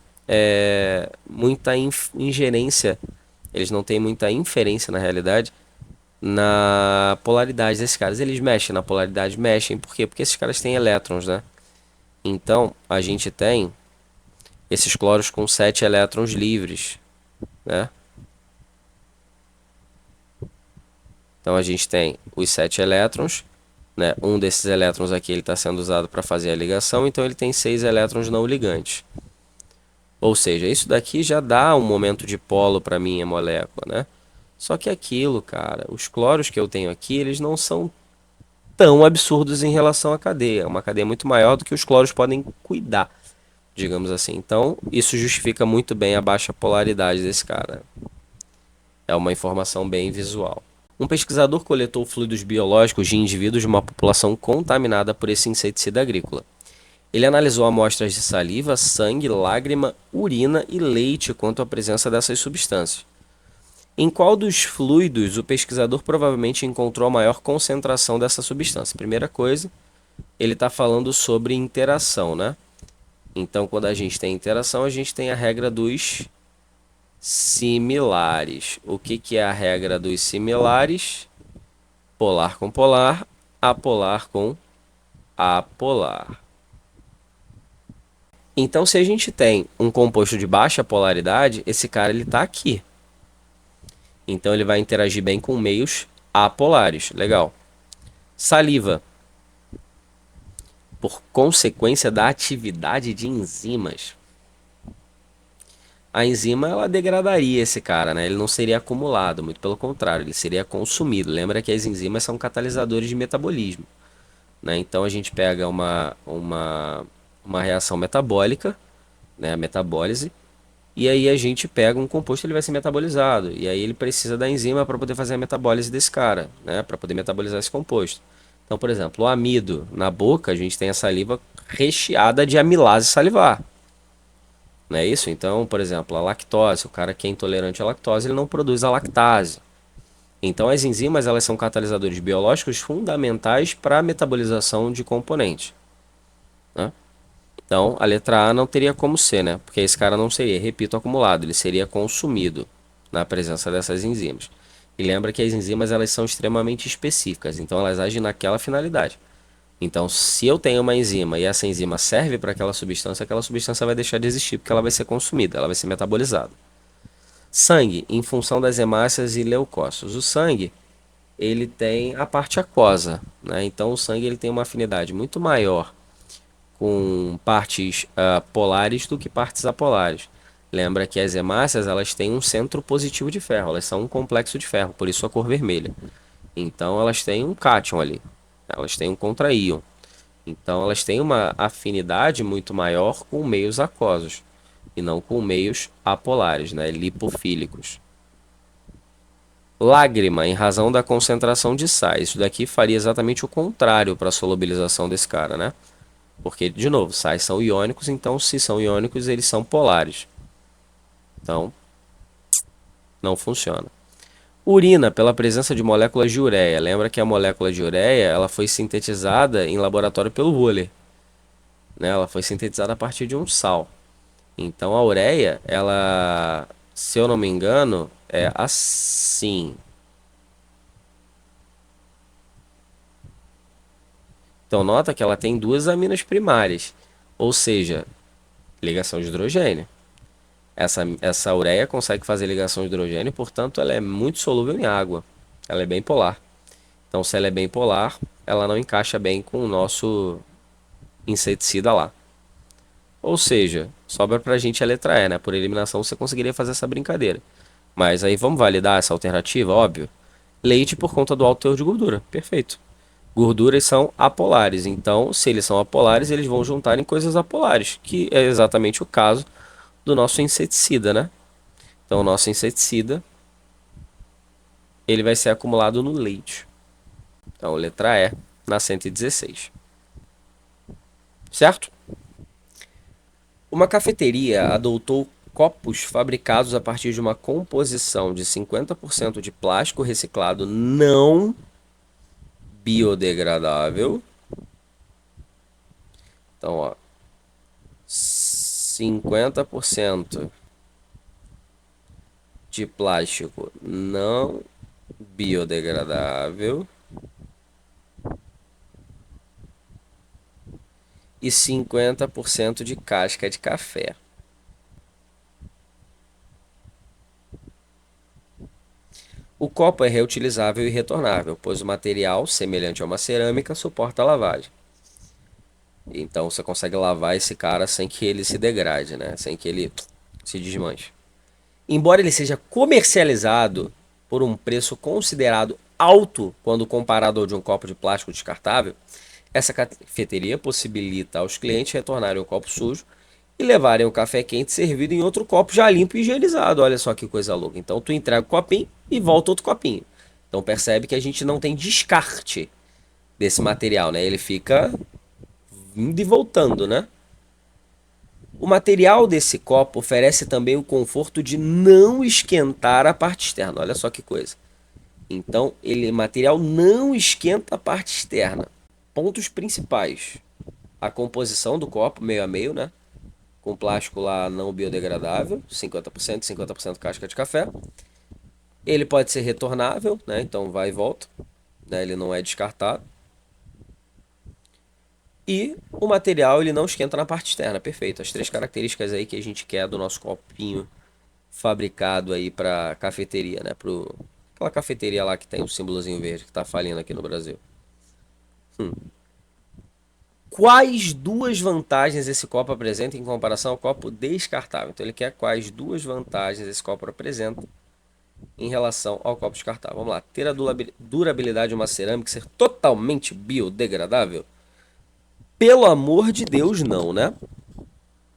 muita ingerência, eles não têm muita inferência, na realidade, na polaridade desses caras. Eles mexem na polaridade, mexem. Por quê? Porque esses caras têm elétrons, né? Então, a gente tem esses cloros com 7 elétrons livres, né? Então, a gente tem os 7 elétrons, né? Um desses elétrons aqui ele está sendo usado para fazer a ligação, então ele tem 6 elétrons não ligantes. Ou seja, isso daqui já dá um momento de polo para minha molécula, né? Só que aquilo, cara, os cloros que eu tenho aqui, eles não são tão absurdos em relação à cadeia. É uma cadeia muito maior do que os cloros podem cuidar, digamos assim. Então, isso justifica muito bem a baixa polaridade desse cara. É uma informação bem visual. Um pesquisador coletou fluidos biológicos de indivíduos de uma população contaminada por esse inseticida agrícola. Ele analisou amostras de saliva, sangue, lágrima, urina e leite quanto à presença dessas substâncias. Em qual dos fluidos o pesquisador provavelmente encontrou a maior concentração dessa substância? Primeira coisa, ele está falando sobre interação, né? Então, quando a gente tem interação, a gente tem a regra dos similares. O que é a regra dos similares? Polar com polar, apolar com apolar. Então, se a gente tem um composto de baixa polaridade, esse cara ele está aqui. Então, ele vai interagir bem com meios apolares. Legal. Saliva. Por consequência da atividade de enzimas. A enzima ela degradaria esse cara, né? Ele não seria acumulado, muito pelo contrário, ele seria consumido. Lembra que as enzimas são catalisadores de metabolismo, né? Então a gente pega uma reação metabólica, né? A metabólise, e aí a gente pega um composto, ele vai ser metabolizado, e aí ele precisa da enzima para poder fazer a metabólise desse cara, né? Para poder metabolizar esse composto. Então, por exemplo, o amido na boca, a gente tem a saliva recheada de amilase salivar. Não é isso? Então, por exemplo, a lactose, o cara que é intolerante à lactose, ele não produz a lactase. Então, as enzimas elas são catalisadores biológicos fundamentais para a metabolização de componentes, né? Então, a letra A não teria como ser, né? Porque esse cara não seria, repito, acumulado, ele seria consumido na presença dessas enzimas. E lembra que as enzimas elas são extremamente específicas, então elas agem naquela finalidade. Então, se eu tenho uma enzima e essa enzima serve para aquela substância vai deixar de existir porque ela vai ser consumida, ela vai ser metabolizada. Sangue, em função das hemácias e leucócitos. O sangue, ele tem a parte aquosa, né? Então, o sangue ele tem uma afinidade muito maior com partes polares do que partes apolares. Lembra que as hemácias elas têm um centro positivo de ferro, elas são um complexo de ferro, por isso a cor vermelha. Então, elas têm um cátion ali. Elas têm um contraíon. Então, elas têm uma afinidade muito maior com meios aquosos e não com meios apolares, né? Lipofílicos. Lágrima, em razão da concentração de sais. Isso daqui faria exatamente o contrário para a solubilização desse cara, né? Porque, de novo, sais são iônicos, então se são iônicos, eles são polares. Então, não funciona. Urina, pela presença de moléculas de ureia. Lembra que a molécula de ureia ela foi sintetizada em laboratório pelo Wöhler, né? Ela foi sintetizada a partir de um sal. Então a ureia, ela, se eu não me engano, é assim. Então nota que ela tem duas aminas primárias, ou seja, ligação de hidrogênio. Essa ureia consegue fazer ligação de hidrogênio, portanto ela é muito solúvel em água. Ela é bem polar. Então, se ela é bem polar, ela não encaixa bem com o nosso inseticida lá. Ou seja, sobra pra gente a letra E, né? Por eliminação você conseguiria fazer essa brincadeira. Mas aí vamos validar essa alternativa, óbvio. Leite por conta do alto teor de gordura. Perfeito. Gorduras são apolares, então se eles são apolares, eles vão juntar em coisas apolares, que é exatamente o caso do nosso inseticida, né? Então, o nosso inseticida ele vai ser acumulado no leite. Então, letra E, na 116. Certo? Uma cafeteria adotou copos fabricados a partir de uma composição de 50% de plástico reciclado não biodegradável. Então, ó, 50% de plástico não biodegradável e 50% de casca de café. O copo é reutilizável e retornável, pois o material, semelhante a uma cerâmica, suporta a lavagem. Então você consegue lavar esse cara sem que ele se degrade, né? Sem que ele se desmanche. Embora ele seja comercializado por um preço considerado alto quando comparado ao de um copo de plástico descartável, essa cafeteria possibilita aos clientes retornarem o copo sujo e levarem o café quente servido em outro copo já limpo e higienizado. Olha só que coisa louca. Então tu entrega o copinho e volta outro copinho. Então percebe que a gente não tem descarte desse material, né? Ele fica indo e voltando, né? O material desse copo oferece também o conforto de não esquentar a parte externa. Olha só que coisa. Então, o material não esquenta a parte externa. Pontos principais: a composição do copo, meio a meio, né? Com plástico lá não biodegradável, 50%, 50% casca de café. Ele pode ser retornável, né? Então vai e volta, né? Ele não é descartado. E o material ele não esquenta na parte externa, perfeito. As três características aí que a gente quer do nosso copinho fabricado aí para cafeteria, né? Aquela cafeteria lá que tem o símbolozinho verde que tá falindo aqui no Brasil. Quais duas vantagens esse copo apresenta em comparação ao copo descartável? Então ele quer quais duas vantagens esse copo apresenta em relação ao copo descartável. Vamos lá. Ter a durabilidade de uma cerâmica ser totalmente biodegradável? Pelo amor de Deus, não, né?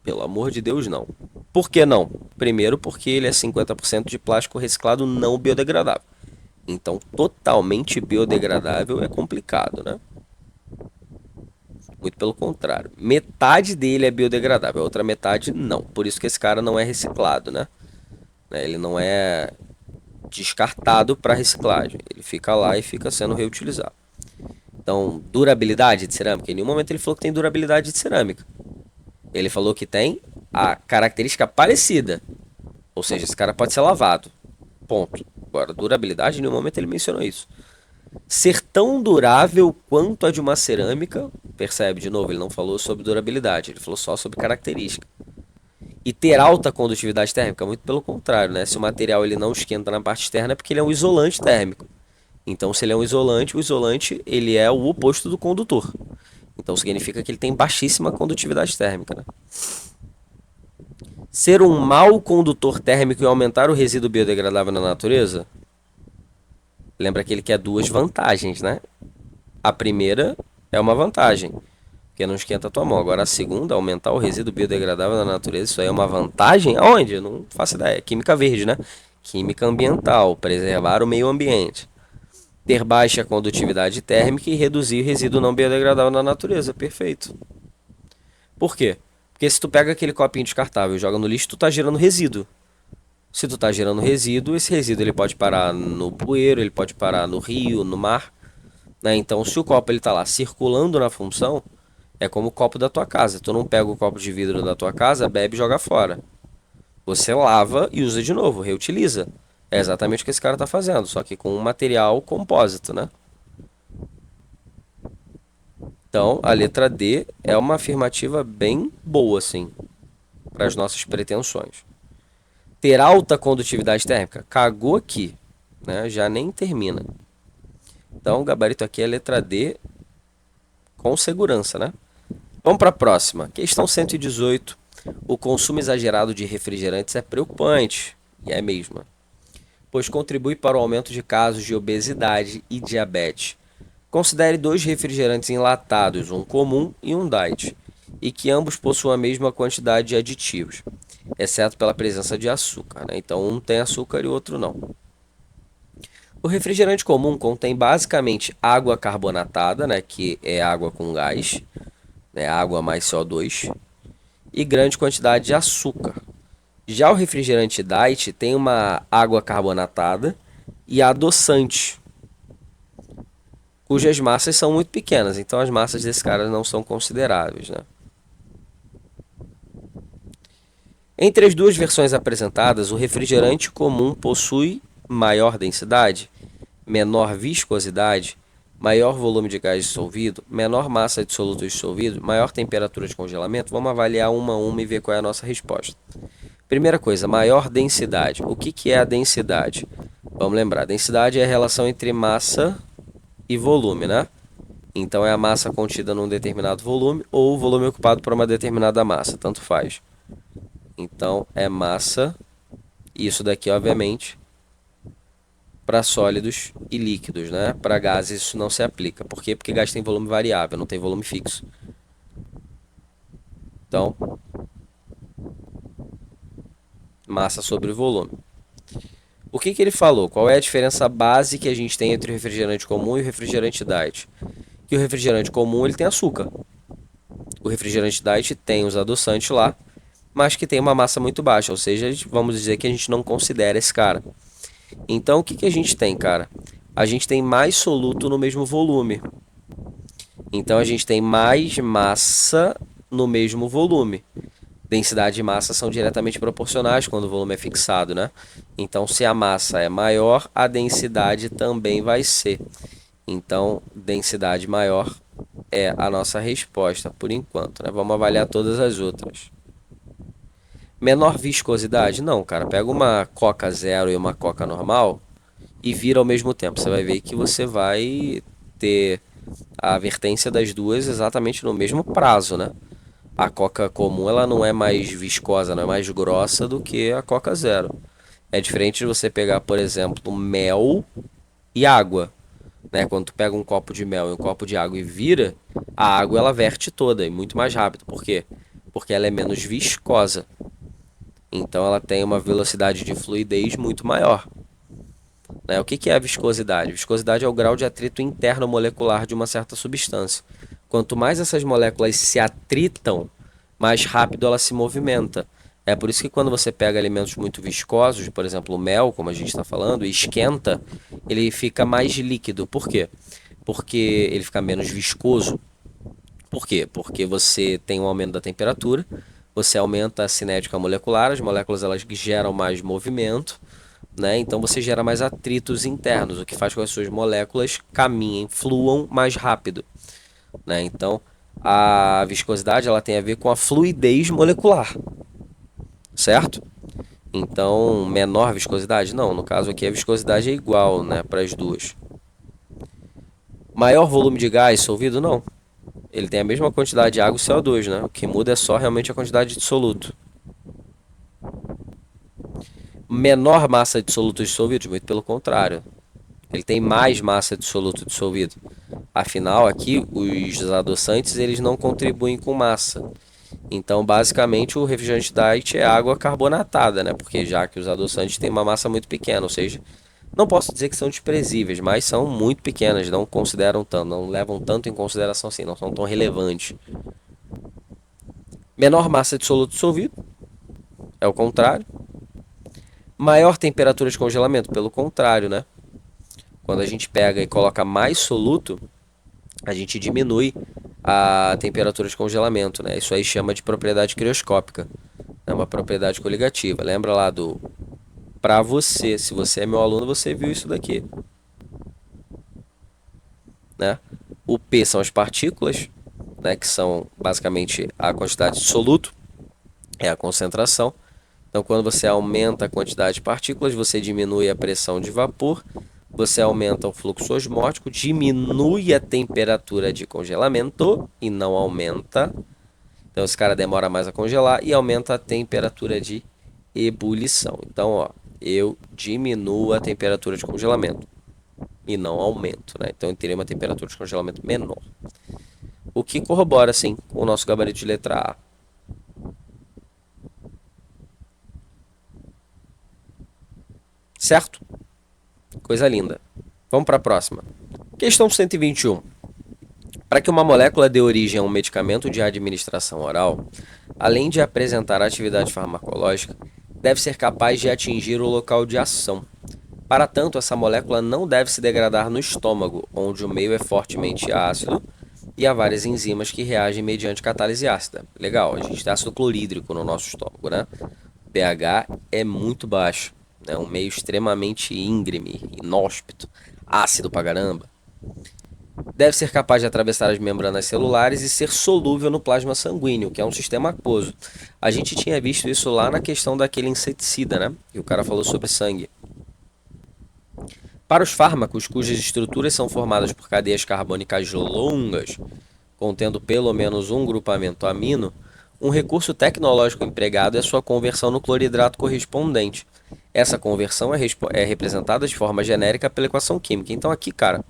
Pelo amor de Deus, não. Por que não? Primeiro, porque ele é 50% de plástico reciclado não biodegradável. Então, totalmente biodegradável é complicado, né? Muito pelo contrário. Metade dele é biodegradável, a outra metade não. Por isso que esse cara não é reciclado, né? Ele não é descartado para reciclagem. Ele fica lá e fica sendo reutilizado. Então, durabilidade de cerâmica. Em nenhum momento ele falou que tem durabilidade de cerâmica. Ele falou que tem a característica parecida. Ou seja, esse cara pode ser lavado. Ponto. Agora, durabilidade, em nenhum momento ele mencionou isso. Ser tão durável quanto a de uma cerâmica. Percebe, de novo, ele não falou sobre durabilidade. Ele falou só sobre característica. E ter alta condutividade térmica, muito pelo contrário, né? Se o material ele não esquenta na parte externa é porque ele é um isolante térmico. Então, se ele é um isolante, o isolante ele é o oposto do condutor. Então, significa que ele tem baixíssima condutividade térmica, né? Ser um mau condutor térmico e aumentar o resíduo biodegradável na natureza? Lembra que ele quer duas vantagens, né? A primeira é uma vantagem, porque não esquenta a tua mão. Agora a segunda, aumentar o resíduo biodegradável na natureza, isso aí é uma vantagem? Aonde? Eu não faço ideia. Química verde, né? Química ambiental, preservar o meio ambiente. Ter baixa condutividade térmica e reduzir o resíduo não biodegradável na natureza. Perfeito. Por quê? Porque se tu pega aquele copinho descartável e joga no lixo, tu tá gerando resíduo. Se tu tá gerando resíduo, esse resíduo ele pode parar no bueiro, ele pode parar no rio, no mar, né? Então, se o copo ele tá lá circulando na função, é como o copo da tua casa. Tu não pega o copo de vidro da tua casa, bebe e joga fora. Você lava e usa de novo, reutiliza. É exatamente o que esse cara tá fazendo, só que com um material compósito, né? Então, a letra D é uma afirmativa bem boa, assim, para as nossas pretensões. Ter alta condutividade térmica, cagou aqui, né? Já nem termina. Então, o gabarito aqui é a letra D com segurança, né? Vamos para a próxima. Questão 118. O consumo exagerado de refrigerantes é preocupante, e é mesmo, pois contribui para o aumento de casos de obesidade e diabetes. Considere dois refrigerantes enlatados, um comum e um diet, e que ambos possuem a mesma quantidade de aditivos, exceto pela presença de açúcar, né? Então um tem açúcar e o outro não. O refrigerante comum contém basicamente água carbonatada, né, que é água com gás, né, água mais CO2, e grande quantidade de açúcar. Já o refrigerante diet tem uma água carbonatada e adoçante, cujas massas são muito pequenas, então as massas desse cara não são consideráveis, né? Entre as duas versões apresentadas, o refrigerante comum possui maior densidade, menor viscosidade, maior volume de gás dissolvido, menor massa de soluto dissolvido, maior temperatura de congelamento. Vamos avaliar uma a uma e ver qual é a nossa resposta. Primeira coisa, maior densidade. O que é a densidade? Vamos lembrar, densidade é a relação entre massa e volume, né? Então é a massa contida num determinado volume ou o volume ocupado por uma determinada massa, tanto faz. Então é massa, isso daqui obviamente para sólidos e líquidos, né? Para gases isso não se aplica. Por quê? Porque gás tem volume variável, não tem volume fixo. Então, massa sobre volume. O que ele falou? Qual é a diferença base que a gente tem entre o refrigerante comum e o refrigerante diet? Que o refrigerante comum ele tem açúcar. O refrigerante diet tem os adoçantes lá, mas que tem uma massa muito baixa, ou seja, vamos dizer que a gente não considera esse cara. Então, o que a gente tem, cara? A gente tem mais soluto no mesmo volume. Então, a gente tem mais massa no mesmo volume. Densidade e massa são diretamente proporcionais quando o volume é fixado, né? Então, se a massa é maior, a densidade também vai ser. Então, densidade maior é a nossa resposta por enquanto, né? Vamos avaliar todas as outras. Menor viscosidade? Não, cara. Pega uma Coca zero e uma Coca normal e vira ao mesmo tempo. Você vai ver que você vai ter a avertência das duas exatamente no mesmo prazo, né? A Coca comum ela não é mais viscosa, não é mais grossa do que a Coca zero. É diferente de você pegar, por exemplo, mel e água, né? Quando tu pega um copo de mel e um copo de água e vira, a água ela verte toda e muito mais rápido. Por quê? Porque ela é menos viscosa. Então ela tem uma velocidade de fluidez muito maior. Né? O que é a viscosidade? Viscosidade é o grau de atrito interno molecular de uma certa substância. Quanto mais essas moléculas se atritam, mais rápido ela se movimenta. É por isso que quando você pega alimentos muito viscosos, por exemplo, o mel, como a gente está falando, e esquenta, ele fica mais líquido. Por quê? Porque ele fica menos viscoso. Por quê? Porque você tem um aumento da temperatura, você aumenta a cinética molecular, as moléculas elas geram mais movimento, né? Então você gera mais atritos internos, o que faz com que as suas moléculas caminhem, fluam mais rápido, né? Então a viscosidade ela tem a ver com a fluidez molecular, certo? Então menor viscosidade? Não, no caso aqui a viscosidade é igual, né, para as duas. Maior volume de gás solvido? Não. Ele tem a mesma quantidade de água e CO2, né? O que muda é só realmente a quantidade de soluto. Menor massa de solutos dissolvidos? Muito pelo contrário. Ele tem mais massa de soluto dissolvido. Afinal, aqui, os adoçantes eles não contribuem com massa. Então, basicamente, o refrigerante diet é água carbonatada, né? Porque já que os adoçantes têm uma massa muito pequena, ou seja, não posso dizer que são desprezíveis, mas são muito pequenas, não consideram tanto, não levam tanto em consideração assim, não são tão relevantes. Menor massa de soluto dissolvido, é o contrário. Maior temperatura de congelamento, pelo contrário, né? Quando a gente pega e coloca mais soluto, a gente diminui a temperatura de congelamento, né? Isso aí chama de propriedade crioscópica, é uma propriedade coligativa. Lembra lá do para você, se você é meu aluno, você viu isso daqui, né? O P são as partículas, né, que são basicamente a quantidade de soluto, é a concentração. Então, quando você aumenta a quantidade de partículas, você diminui a pressão de vapor, você aumenta o fluxo osmótico, diminui a temperatura de congelamento e não aumenta. Então, esse cara demora mais a congelar e aumenta a temperatura de ebulição. Então, ó, eu diminuo a temperatura de congelamento e não aumento, né? Então, eu teria uma temperatura de congelamento menor. O que corrobora, sim, com o nosso gabarito de letra A. Certo? Coisa linda. Vamos para a próxima. Questão 121. Para que uma molécula dê origem a um medicamento de administração oral, além de apresentar atividade farmacológica, deve ser capaz de atingir o local de ação. Para tanto, essa molécula não deve se degradar no estômago, onde o meio é fortemente ácido e há várias enzimas que reagem mediante catálise ácida. Legal, a gente tem ácido clorídrico no nosso estômago, né? O pH é muito baixo, né? Um meio extremamente íngreme, inóspito, ácido pra caramba. Deve ser capaz de atravessar as membranas celulares e ser solúvel no plasma sanguíneo, que é um sistema aquoso. A gente tinha visto isso lá na questão daquele inseticida, né? E o cara falou sobre sangue. Para os fármacos cujas estruturas são formadas por cadeias carbônicas longas, contendo pelo menos um grupamento amino, um recurso tecnológico empregado é sua conversão no cloridrato correspondente. Essa conversão é representada de forma genérica pela equação química. Então aqui, cara,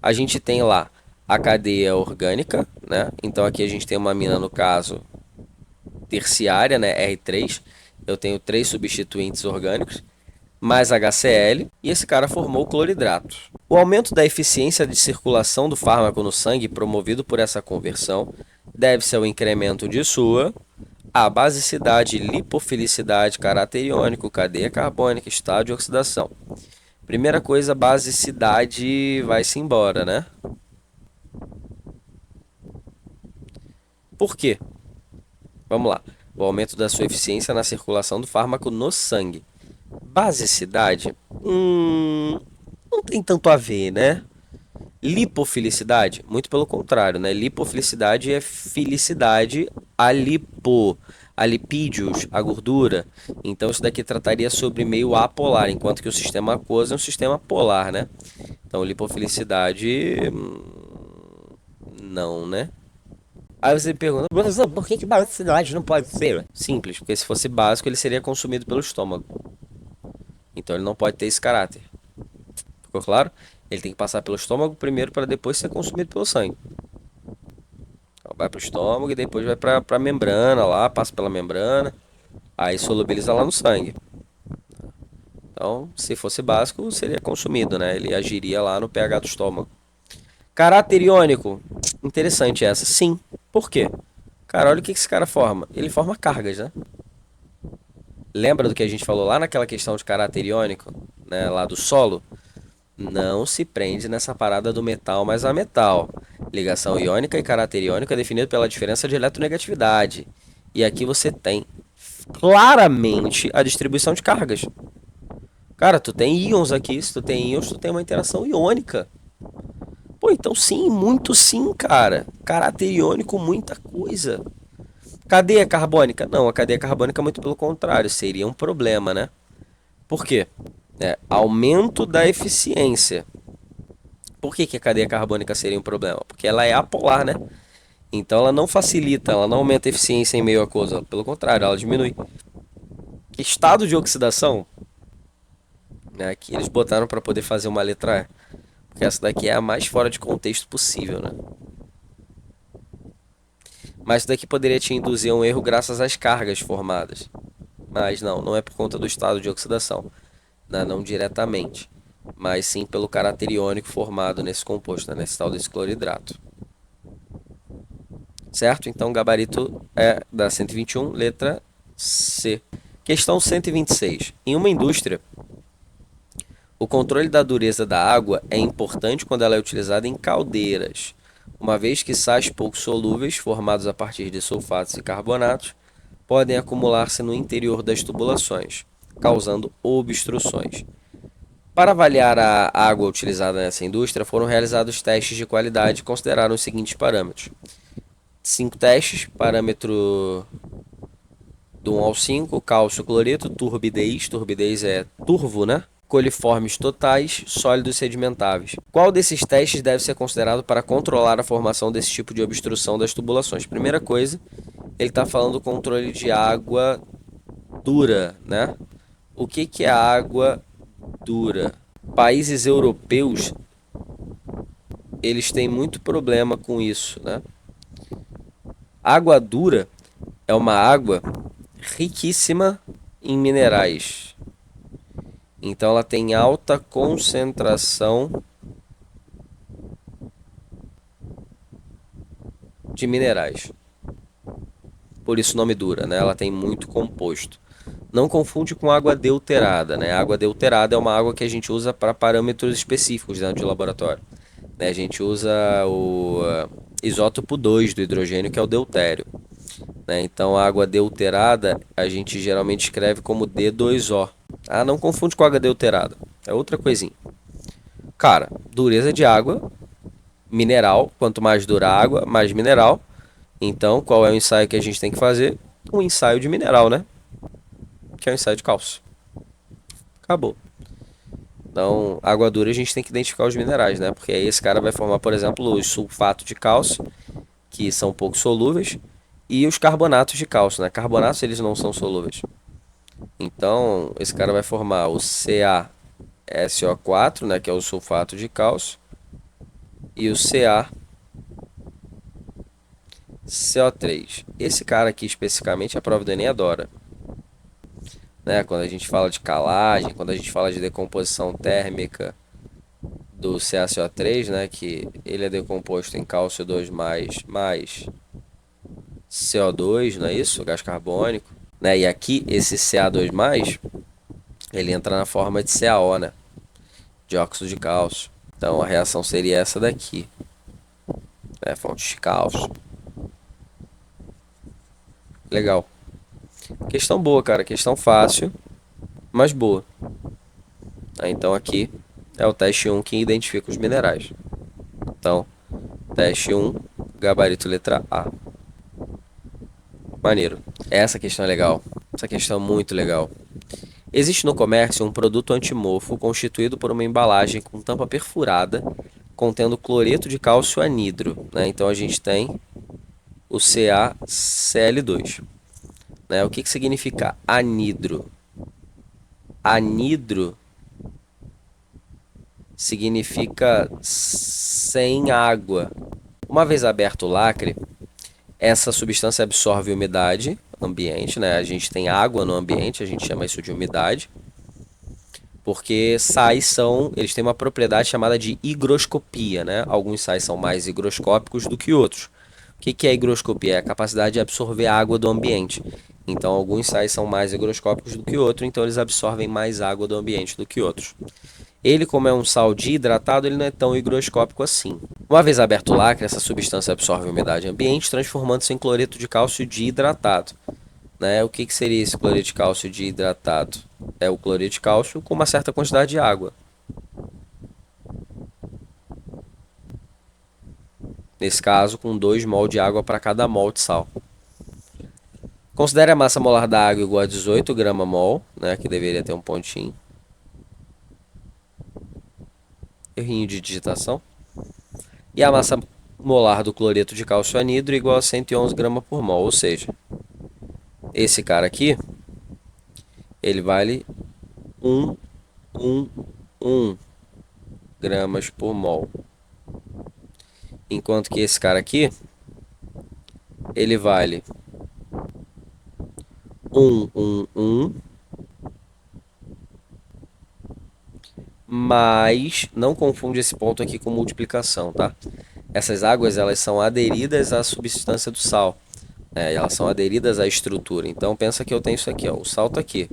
a gente tem lá a cadeia orgânica, né? Então aqui a gente tem uma amina, no caso, terciária, né? R3. Eu tenho 3 substituintes orgânicos, mais HCl, e esse cara formou o cloridrato. O aumento da eficiência de circulação do fármaco no sangue promovido por essa conversão deve-se ao incremento de sua a basicidade, lipofilicidade, caráter iônico, cadeia carbônica, estado de oxidação. Primeira coisa, basicidade vai-se embora, né? Por quê? Vamos lá. O aumento da sua eficiência na circulação do fármaco no sangue. Basicidade? Não tem tanto a ver, né? Lipofilicidade? Muito pelo contrário, né? Lipofilicidade é felicidade a lipídios, a gordura. Então isso daqui trataria sobre meio apolar, enquanto que o sistema aquoso é um sistema polar, né? Então lipofilicidade, não, né? Aí você me pergunta, professor, por que basicidade não pode ser? Simples, porque se fosse básico ele seria consumido pelo estômago. Então ele não pode ter esse caráter. Ficou claro? Ele tem que passar pelo estômago primeiro para depois ser consumido pelo sangue. Então, vai para o estômago e depois vai para a membrana lá, passa pela membrana, aí solubiliza lá no sangue. Então, se fosse básico, seria consumido, né? Ele agiria lá no pH do estômago. Caráter iônico. Interessante essa. Sim. Por quê? Cara, olha o que esse cara forma. Ele forma cargas, né? Lembra do que a gente falou lá naquela questão de caráter iônico, né? Lá do solo? Não se prende nessa parada do metal mais a metal. Ligação iônica e caráter iônico é definido pela diferença de eletronegatividade. E aqui você tem claramente a distribuição de cargas. Cara, tu tem íons aqui, se tu tem íons, tu tem uma interação iônica. Pô, então sim, muito sim, cara. Caráter iônico, muita coisa. Cadeia carbônica? Não, a cadeia carbônica, muito pelo contrário, seria um problema, né? Por quê? Aumento da eficiência. Por que a cadeia carbônica seria um problema? Porque ela é apolar, né? Então ela não facilita, ela não aumenta a eficiência em meio aquoso. Pelo contrário, ela diminui. Estado de oxidação, né? Que eles botaram para poder fazer uma letra E. Porque essa daqui é a mais fora de contexto possível, né? Mas isso daqui poderia te induzir a um erro graças às cargas formadas. Mas não é por conta do estado de oxidação, né? Não diretamente, mas sim pelo caráter iônico formado nesse composto, né? Nesse tal desse cloridrato. Certo? Então o gabarito é da 121, letra C. Questão 126. Em uma indústria, o controle da dureza da água é importante quando ela é utilizada em caldeiras, uma vez que sais pouco solúveis, formados a partir de sulfatos e carbonatos, podem acumular-se no interior das tubulações, causando obstruções. Para avaliar a água utilizada nessa indústria, foram realizados testes de qualidade e consideraram os seguintes parâmetros. 5 testes, parâmetro do 1 ao 5, cálcio cloreto, turbidez é turvo, né? Coliformes totais, sólidos sedimentáveis. Qual desses testes deve ser considerado para controlar a formação desse tipo de obstrução das tubulações? Primeira coisa, ele está falando do controle de água dura, né? O que é água dura? Países europeus, eles têm muito problema com isso, né? Água dura é uma água riquíssima em minerais. Então ela tem alta concentração de minerais. Por isso o nome dura, né? Ela tem muito composto. Não confunde com água adulterada, né? A água adulterada é uma água que a gente usa para parâmetros específicos dentro de laboratório, né? A gente usa o isótopo 2 do hidrogênio, que é o deutério, né? Então a água adulterada a gente geralmente escreve como D2O. Ah, não confunde com água adulterada. É outra coisinha. Cara, dureza de água, mineral. Quanto mais dura a água, mais mineral. Então, qual é o ensaio que a gente tem que fazer? Um ensaio de mineral, né? Que é o ensaio de cálcio. Acabou. Então, água dura a gente tem que identificar os minerais, né? Porque aí esse cara vai formar, por exemplo, os sulfatos de cálcio, que são pouco solúveis, e os carbonatos de cálcio, né? Carbonatos eles não são solúveis. Então, esse cara vai formar o CaSO4, né, que é o sulfato de cálcio, e o CaCO3. Esse cara aqui especificamente a prova do Enem adora, né? Quando a gente fala de calagem, quando a gente fala de decomposição térmica do CaCO3, né, que ele é decomposto em cálcio 2 mais CO2, não é isso? Gás carbônico, né? E aqui esse Ca2+, ele entra na forma de CaO, né? Dióxido de cálcio. Então a reação seria essa daqui, né? Fonte de cálcio. Legal. Questão boa, cara. Questão fácil, mas boa. Então aqui é o teste 1 que identifica os minerais. Então, teste 1, gabarito letra A. Maneiro. Essa questão é legal. Essa questão é muito legal. Existe no comércio um produto antimofo constituído por uma embalagem com tampa perfurada contendo cloreto de cálcio anidro, né? Então a gente tem o CaCl2, né? O que significa anidro? Anidro significa sem água. Uma vez aberto o lacre, essa substância absorve umidade ambiente, né? A gente tem água no ambiente, a gente chama isso de umidade, porque sais eles têm uma propriedade chamada de higroscopia, né? Alguns sais são mais higroscópicos do que outros. O que é higroscopia? É a capacidade de absorver água do ambiente. Então, alguns sais são mais higroscópicos do que outros, então eles absorvem mais água do ambiente do que outros. Ele, como é um sal diidratado, ele não é tão higroscópico assim. Uma vez aberto o lacre, essa substância absorve a umidade ambiente, transformando-se em cloreto de cálcio diidratado, né? O que seria esse cloreto de cálcio diidratado? É o cloreto de cálcio com uma certa quantidade de água. Nesse caso, com 2 mol de água para cada mol de sal. Considere a massa molar da água igual a 18 grama-mol, né? Que deveria ter um pontinho. Errinho de digitação. E a massa molar do cloreto de cálcio anidro igual a 111 gramas por mol, ou seja, esse cara aqui, ele vale 1 gramas por mol. Enquanto que esse cara aqui, ele vale 1 mas não confunde esse ponto aqui com multiplicação, tá? Essas águas, elas são aderidas à substância do sal, né? Elas são aderidas à estrutura. Então pensa que eu tenho isso aqui, ó, o sal tá aqui.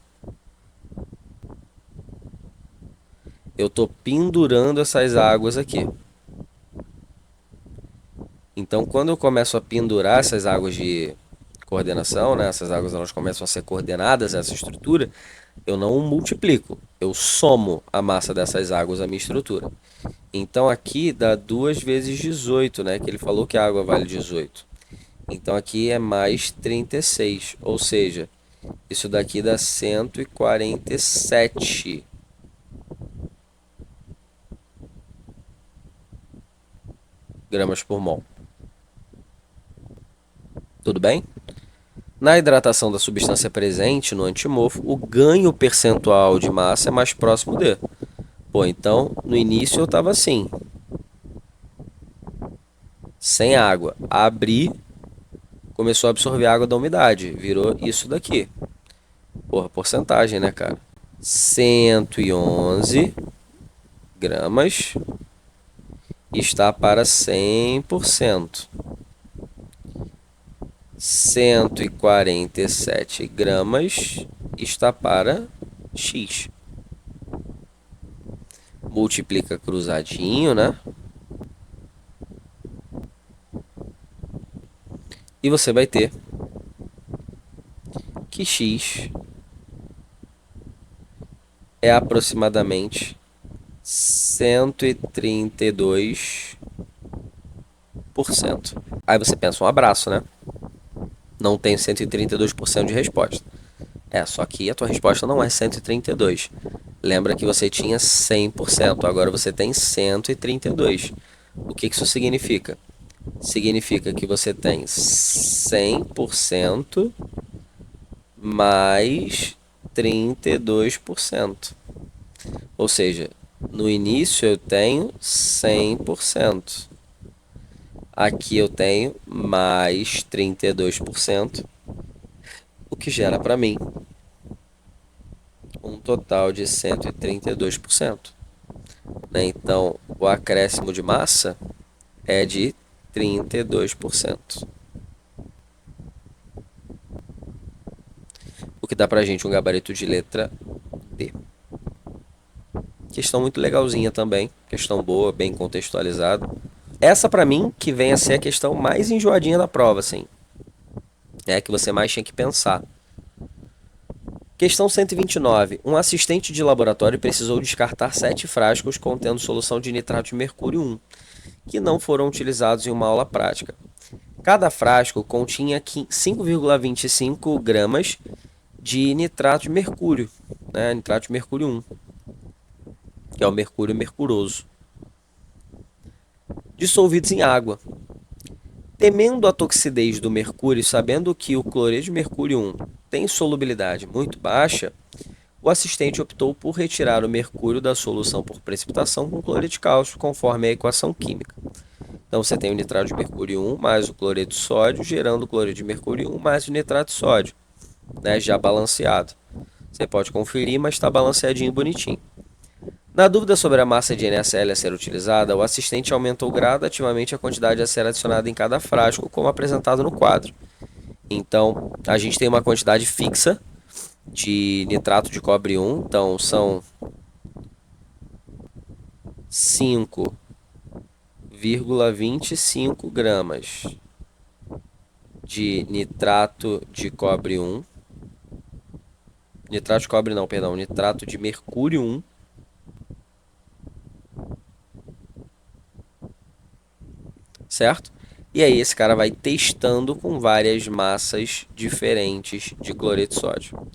Eu estou pendurando essas águas aqui. Então, quando eu começo a pendurar essas águas de coordenação, né, essas águas elas começam a ser coordenadas a essa estrutura, eu não multiplico, eu somo a massa dessas águas à minha estrutura. Então aqui dá 2 vezes 18, né, que ele falou que a água vale 18. Então aqui é mais 36, ou seja, isso daqui dá 147 gramas por mol. Tudo bem? Na hidratação da substância presente no antimorfo, o ganho percentual de massa é mais próximo de. Pô, então, no início eu estava assim, sem água. Abri, começou a absorver a água da umidade, virou isso daqui. Porra, porcentagem, né, cara? 111 gramas está para 100%. 147 gramas está para X. Multiplica cruzadinho, né? E você vai ter que X é aproximadamente 132%. Aí você pensa, um abraço, né? Não tem 132% de resposta. Só que a tua resposta não é 132. Lembra que você tinha 100%, agora você tem 132. O que isso significa? Significa que você tem 100% mais 32%. Ou seja, no início eu tenho 100%. Aqui eu tenho mais 32%, o que gera para mim um total de 132%. Então, o acréscimo de massa é de 32%. O que dá pra gente um gabarito de letra D. Questão muito legalzinha também, questão boa, bem contextualizada. Essa pra mim que vem a ser a questão mais enjoadinha da prova, assim. É a que você mais tinha que pensar. Questão 129. Um assistente de laboratório precisou descartar 7 frascos contendo solução de nitrato de mercúrio 1, que não foram utilizados em uma aula prática. Cada frasco continha 5,25 gramas de nitrato de mercúrio, né? Nitrato de mercúrio 1, que é o mercúrio mercuroso, dissolvidos em água. Temendo a toxidez do mercúrio e sabendo que o cloreto de mercúrio 1 tem solubilidade muito baixa, o assistente optou por retirar o mercúrio da solução por precipitação com cloreto de cálcio, conforme a equação química. Então você tem o nitrato de mercúrio 1 mais o cloreto de sódio, gerando o cloreto de mercúrio 1 mais o nitrato de sódio, né, já balanceado. Você pode conferir, mas está balanceadinho, bonitinho. Na dúvida sobre a massa de NaCl a ser utilizada, o assistente aumentou gradativamente a quantidade a ser adicionada em cada frasco, como apresentado no quadro. Então, a gente tem uma quantidade fixa de nitrato de cobre 1, então são 5,25 gramas de nitrato de cobre 1. Nitrato de cobre não, perdão, nitrato de mercúrio 1. Certo? E aí esse cara vai testando com várias massas diferentes de cloreto de sódio.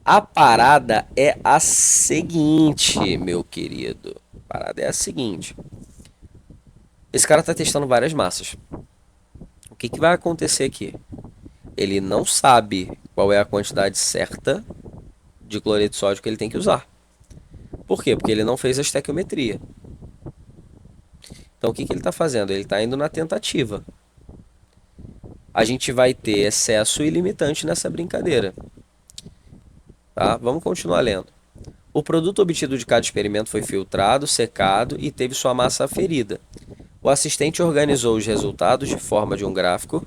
A parada é a seguinte, meu querido. A parada é a seguinte. Esse cara está testando várias massas. O que vai acontecer aqui? Ele não sabe qual é a quantidade certa de cloreto de sódio que ele tem que usar. Por quê? Porque ele não fez a estequiometria. Então o que ele está fazendo? Ele está indo na tentativa. A gente vai ter excesso ilimitante nessa brincadeira. Tá? Vamos continuar lendo. O produto obtido de cada experimento foi filtrado, secado e teve sua massa aferida. O assistente organizou os resultados de forma de um gráfico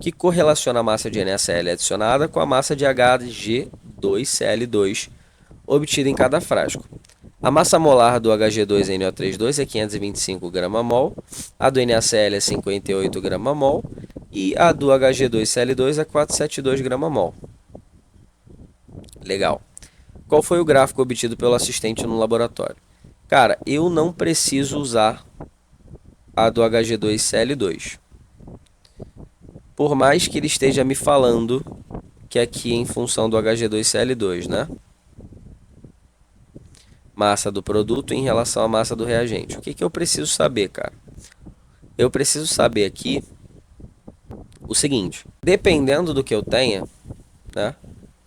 que correlaciona a massa de NaCl adicionada com a massa de Hg2Cl2 obtida em cada frasco. A massa molar do Hg2NO32 é 525 gramamol, a do NaCl é 58 gramamol e a do Hg2Cl2 é 472 gramamol. Legal. Qual foi o gráfico obtido pelo assistente no laboratório? Cara, eu não preciso usar a do Hg2Cl2. Por mais que ele esteja me falando que aqui é em função do Hg2Cl2, né? Massa do produto em relação à massa do reagente. O que eu preciso saber, cara? Eu preciso saber aqui o seguinte. Dependendo do que eu tenha, né?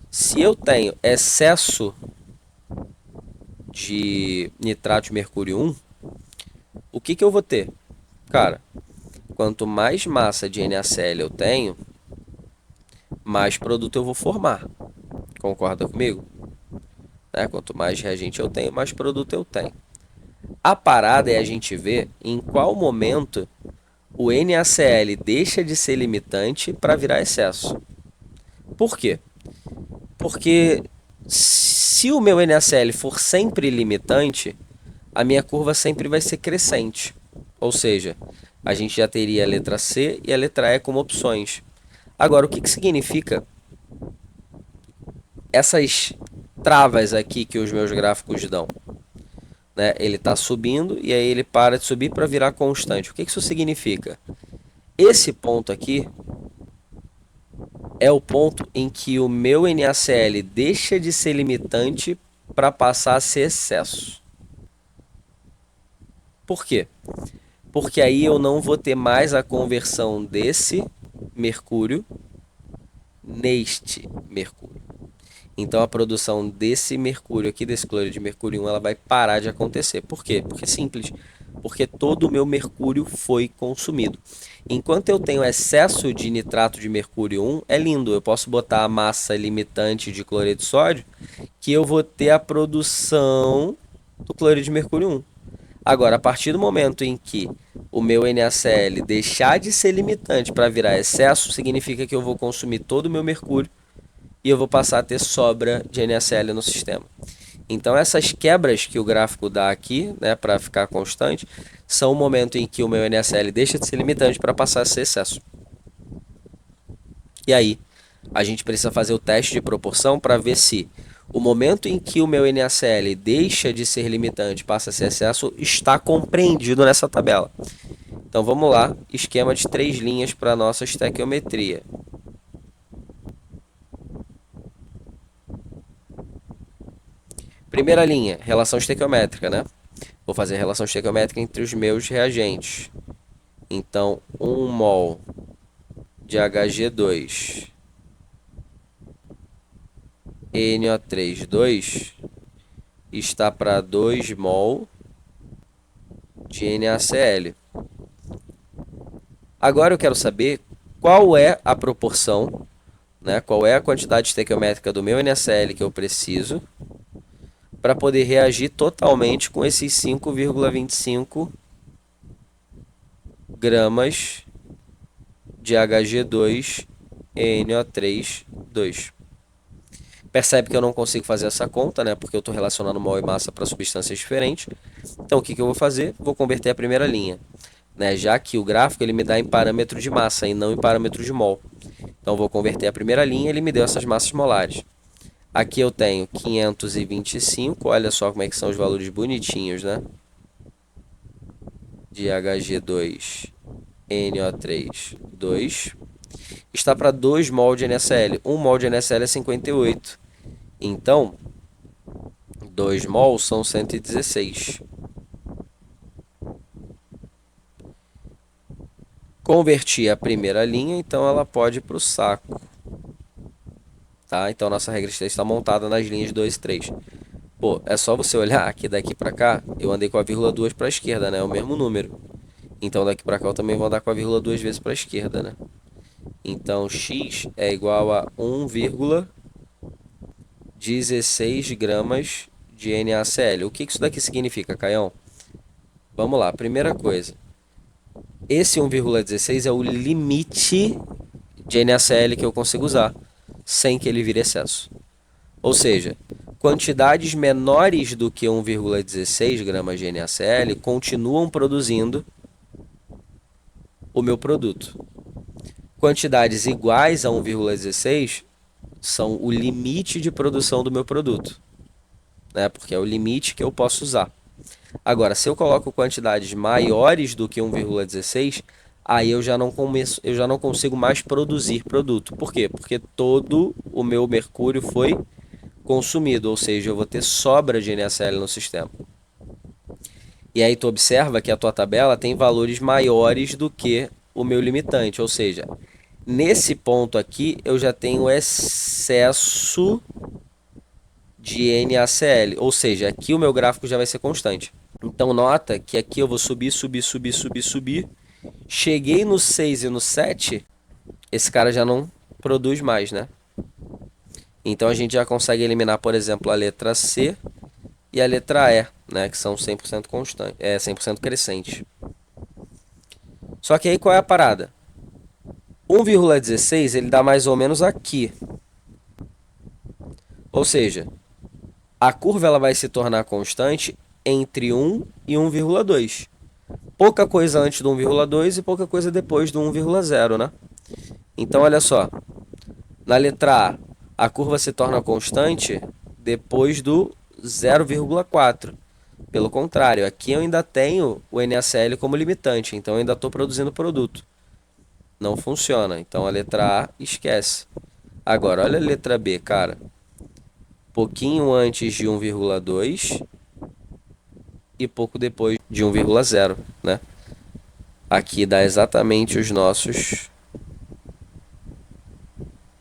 Se eu tenho excesso de nitrato de mercúrio 1, o que eu vou ter? Cara, quanto mais massa de NaCl eu tenho, mais produto eu vou formar. Concorda comigo? Né? Quanto mais reagente eu tenho, mais produto eu tenho. A parada é a gente ver em qual momento o NaCl deixa de ser limitante para virar excesso. Por quê? Porque se o meu NaCl for sempre limitante, a minha curva sempre vai ser crescente. Ou seja, a gente já teria a letra C e a letra E como opções. Agora, o que significa essas travas aqui que os meus gráficos dão? Né? Ele está subindo e aí ele para de subir para virar constante. O que isso significa? Esse ponto aqui é o ponto em que o meu NaCl deixa de ser limitante para passar a ser excesso. Por quê? Porque aí eu não vou ter mais a conversão desse mercúrio neste mercúrio. Então a produção desse mercúrio aqui, desse cloreto de mercúrio 1, ela vai parar de acontecer. Por quê? Porque é simples. Porque todo o meu mercúrio foi consumido. Enquanto eu tenho excesso de nitrato de mercúrio 1, é lindo. Eu posso botar a massa limitante de cloreto de sódio, que eu vou ter a produção do cloreto de mercúrio 1. Agora, a partir do momento em que o meu NaCl deixar de ser limitante para virar excesso, significa que eu vou consumir todo o meu mercúrio e eu vou passar a ter sobra de NaCl no sistema. Então essas quebras que o gráfico dá aqui, né, para ficar constante, são o momento em que o meu NaCl deixa de ser limitante para passar a ser excesso. E aí, a gente precisa fazer o teste de proporção para ver se o momento em que o meu NaCl deixa de ser limitante, passa a ser excesso, está compreendido nessa tabela. Então vamos lá, esquema de 3 linhas para a nossa estequiometria. Primeira linha, relação estequiométrica, né? Vou fazer a relação estequiométrica entre os meus reagentes. Então, 1 mol de Hg2 NO3, está para 2 mol de NaCl. Agora eu quero saber qual é a proporção, né? Qual é a quantidade estequiométrica do meu NaCl que eu preciso para poder reagir totalmente com esses 5,25 gramas de Hg2NO3. Percebe que eu não consigo fazer essa conta, né? Porque eu estou relacionando mol e massa para substâncias diferentes. Então o que eu vou fazer? Vou converter a primeira linha, né? Já que o gráfico ele me dá em parâmetro de massa e não em parâmetro de mol. Então vou converter a primeira linha e ele me deu essas massas molares. Aqui eu tenho 525, olha só como é que são os valores bonitinhos, né? De Hg2NO3, 2. Está para 2 mol de NaCl. 1 mol de NaCl é 58. Então, 2 mol são 116. Converti a primeira linha, então ela pode ir para o saco. Tá? Então nossa regra está montada nas linhas 2 e 3. Pô, é só você olhar que daqui para cá, eu andei com a vírgula 2 para a esquerda, né? É o mesmo número. Então daqui para cá eu também vou andar com a vírgula 2 vezes para a esquerda, né? Então x é igual a 1,16 gramas de NaCl. O que isso daqui significa, Caião? Vamos lá, primeira coisa. Esse 1,16 é o limite de NaCl que eu consigo usar, sem que ele vire excesso. Ou seja, quantidades menores do que 1,16 gramas de NaCl continuam produzindo o meu produto. Quantidades iguais a 1,16 são o limite de produção do meu produto, né? Porque é o limite que eu posso usar. Agora, se eu coloco quantidades maiores do que 1,16, aí eu já não consigo mais produzir produto. Por quê? Porque todo o meu mercúrio foi consumido, ou seja, eu vou ter sobra de NaCl no sistema. E aí tu observa que a tua tabela tem valores maiores do que o meu limitante, ou seja, nesse ponto aqui eu já tenho excesso de NaCl, ou seja, aqui o meu gráfico já vai ser constante. Então nota que aqui eu vou subir. Cheguei no 6 e no 7, esse cara já não produz mais, né? Então a gente já consegue eliminar, por exemplo, a letra C e a letra E, né, que são 100% constantes, 100% crescentes. Só que aí qual é a parada? 1,16 ele dá mais ou menos aqui. Ou seja, a curva ela vai se tornar constante entre 1 e 1,2. Pouca coisa antes do 1,2 e pouca coisa depois do 1,0, né? Então, olha só. Na letra a curva se torna constante depois do 0,4. Pelo contrário, aqui eu ainda tenho o NaCl como limitante, então eu ainda estou produzindo produto. Não funciona, então a letra A esquece. Agora, olha a letra B, cara. Pouquinho antes de 1,2 e pouco depois de 1,0, né? Aqui dá exatamente os nossos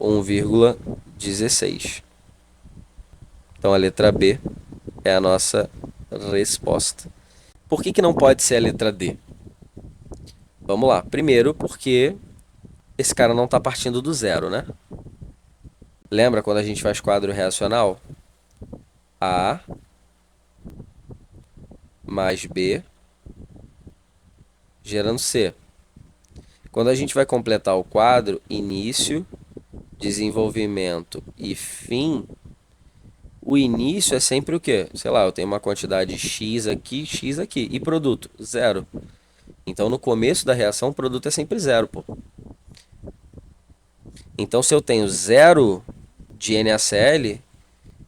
1,16. Então a letra B é a nossa resposta. Por que não pode ser a letra D? Vamos lá. Primeiro, porque esse cara não está partindo do zero, né? Lembra quando a gente faz quadro reacional? A mais B gerando C. Quando a gente vai completar o quadro, início, desenvolvimento e fim, o início é sempre o quê? Sei lá, eu tenho uma quantidade X aqui. E produto? Zero. Então, no começo da reação, o produto é sempre zero, pô. Então, se eu tenho zero de NaCl,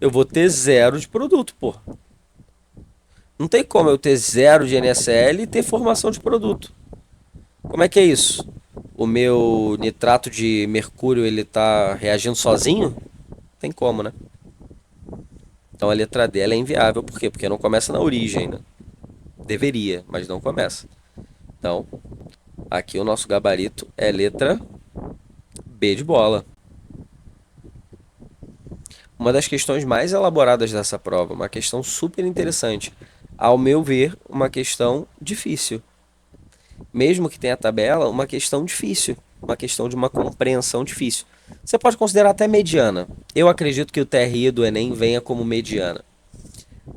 eu vou ter zero de produto, pô. Não tem como eu ter zero de NaCl e ter formação de produto. Como é que é isso? O meu nitrato de mercúrio, ele tá reagindo sozinho? Tem como, né? Então a letra D ela é inviável. Por quê? Porque não começa na origem, né? Deveria, mas não começa. Então, aqui o nosso gabarito é letra B de bola. Uma das questões mais elaboradas dessa prova, uma questão super interessante. Ao meu ver, uma questão difícil. Mesmo que tenha tabela, uma questão difícil. Uma questão de uma compreensão difícil. Você pode considerar até mediana. Eu acredito que o TRI do Enem venha como mediana.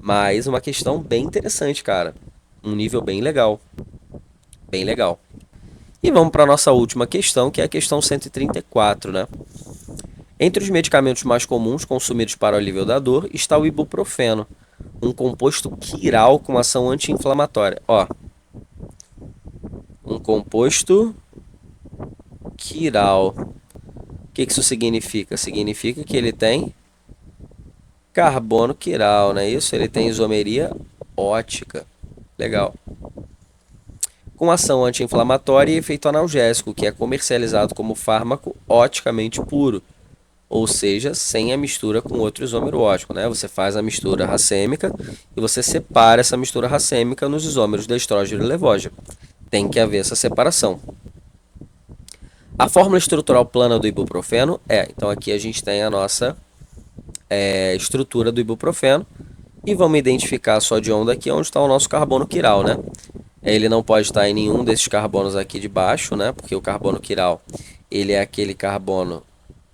Mas uma questão bem interessante, cara. Um nível bem legal. Bem legal. E vamos para a nossa última questão, que é a questão 134, né? Entre os medicamentos mais comuns consumidos para o alívio da dor está o ibuprofeno, um composto quiral com ação anti-inflamatória. Ó, um composto quiral. O que isso significa? Significa que ele tem carbono quiral, não é isso? Ele tem isomeria ótica. Legal. Com ação anti-inflamatória e efeito analgésico, que é comercializado como fármaco oticamente puro, ou seja, sem a mistura com outro isômero ótico, né? Você faz a mistura racêmica e você separa essa mistura racêmica nos isômeros de estrógeno e levógeno. Tem que haver essa separação. A fórmula estrutural plana do ibuprofeno é, então aqui a gente tem a nossa estrutura do ibuprofeno e vamos identificar só de onde aqui onde está o nosso carbono quiral, né? Ele não pode estar em nenhum desses carbonos aqui de baixo, né? Porque o carbono quiral, ele é aquele carbono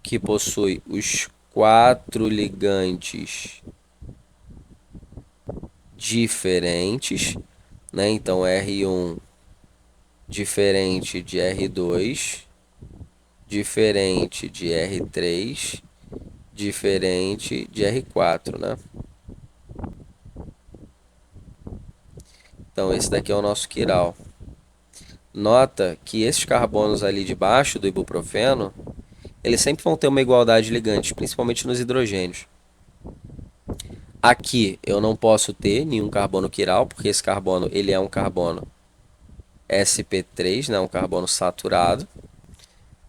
que possui os 4 ligantes diferentes, né? Então R1 diferente de R2, diferente de R3, diferente de R4, né? Então esse daqui é o nosso quiral. Nota que esses carbonos ali de baixo do ibuprofeno, eles sempre vão ter uma igualdade de ligantes, principalmente nos hidrogênios. Aqui eu não posso ter nenhum carbono quiral, porque esse carbono ele é um carbono sp3, né, um carbono saturado.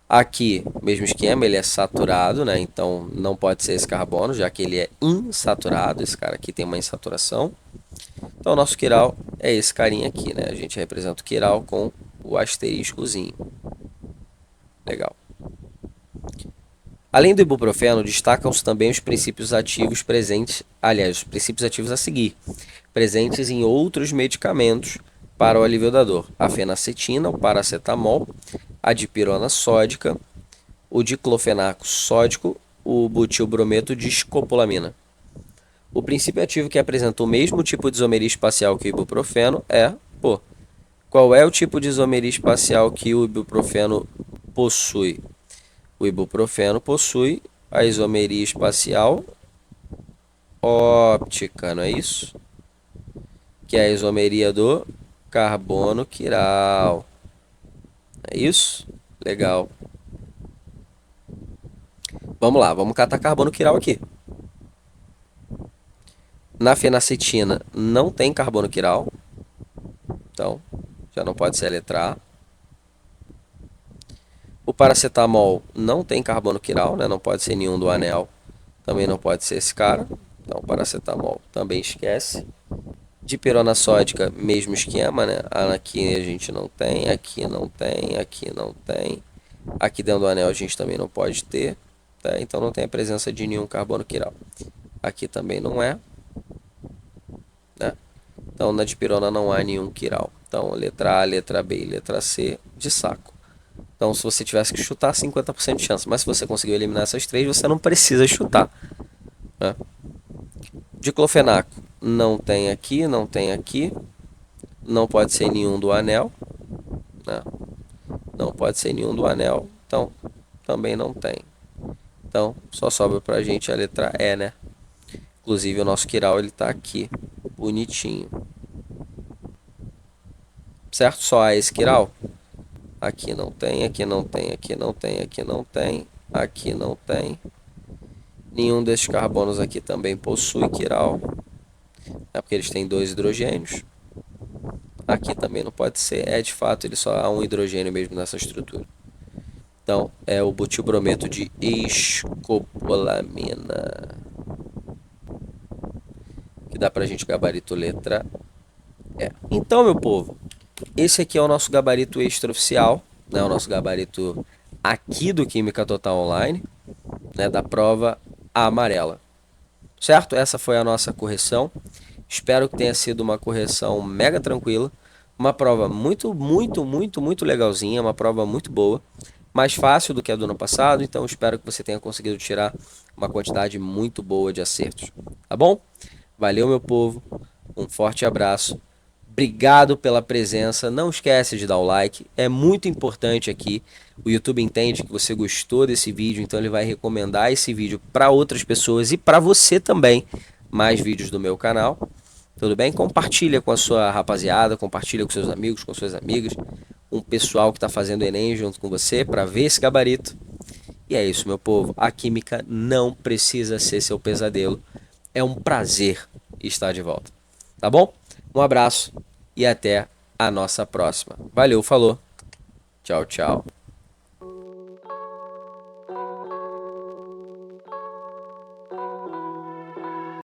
Aqui, mesmo esquema, ele é saturado, né, então não pode ser esse carbono, já que ele é insaturado. Esse cara aqui tem uma insaturação. Então o nosso quiral é esse carinha aqui, né? A gente representa o quiral com o asteriscozinho. Legal. Além do ibuprofeno, destacam-se também os princípios ativos presentes, aliás, os princípios ativos a seguir, presentes em outros medicamentos para o alívio da dor: a fenacetina, o paracetamol, a dipirona sódica, o diclofenaco sódico, o butilbrometo de escopolamina. O princípio ativo que apresenta o mesmo tipo de isomeria espacial que o ibuprofeno é, Qual é o tipo de isomeria espacial que o ibuprofeno possui? O ibuprofeno possui a isomeria espacial óptica, não é isso? Que é a isomeria do carbono quiral. É isso? Legal. Vamos lá, vamos catar carbono quiral aqui. Na fenacetina não tem carbono quiral, então já não pode ser a letra A. O paracetamol não tem carbono quiral, né? Não pode ser nenhum do anel, também não pode ser esse cara. Então, paracetamol também esquece. Dipirona sódica, mesmo esquema, né? Aqui a gente não tem, aqui não tem, aqui não tem. Aqui dentro do anel a gente também não pode ter, tá? Então não tem a presença de nenhum carbono quiral. Aqui também não é, né? Então na dipirona não há nenhum quiral. Então letra A, letra B e letra C de saco. Então se você tivesse que chutar, 50% de chance. Mas se você conseguiu eliminar essas três, você não precisa chutar, né? Diclofenaco não tem aqui, não tem aqui. Não pode ser nenhum do anel, né? Não pode ser nenhum do anel, então também não tem. Então só sobra pra gente a letra E, né? Inclusive o nosso quiral ele tá aqui, bonitinho. Certo? Só há esse quiral. Aqui não tem, aqui não tem, aqui não tem, aqui não tem, aqui não tem. Nenhum desses carbonos aqui também possui quiral, é porque eles têm dois hidrogênios. Aqui também não pode ser, de fato ele só há um hidrogênio mesmo nessa estrutura. Então é o butilbrometo de escopolamina, que dá pra gente gabarito letra E. Então, meu povo, esse aqui é o nosso gabarito extraoficial, né? O nosso gabarito aqui do Química Total Online, né? Da prova amarela. Certo? Essa foi a nossa correção. Espero que tenha sido uma correção mega tranquila. Uma prova muito, muito, muito, muito legalzinha. Uma prova muito boa. Mais fácil do que a do ano passado. Então espero que você tenha conseguido tirar uma quantidade muito boa de acertos. Tá bom? Valeu, meu povo. Um forte abraço. Obrigado pela presença. Não esquece de dar o like. É muito importante aqui. O YouTube entende que você gostou desse vídeo, então ele vai recomendar esse vídeo para outras pessoas e para você também. Mais vídeos do meu canal. Tudo bem? Compartilha com a sua rapaziada, compartilha com seus amigos, com suas amigas, um pessoal que está fazendo Enem junto com você para ver esse gabarito. E é isso, meu povo. A química não precisa ser seu pesadelo. É um prazer estar de volta. Tá bom? Um abraço e até a nossa próxima. Valeu, falou. Tchau, tchau.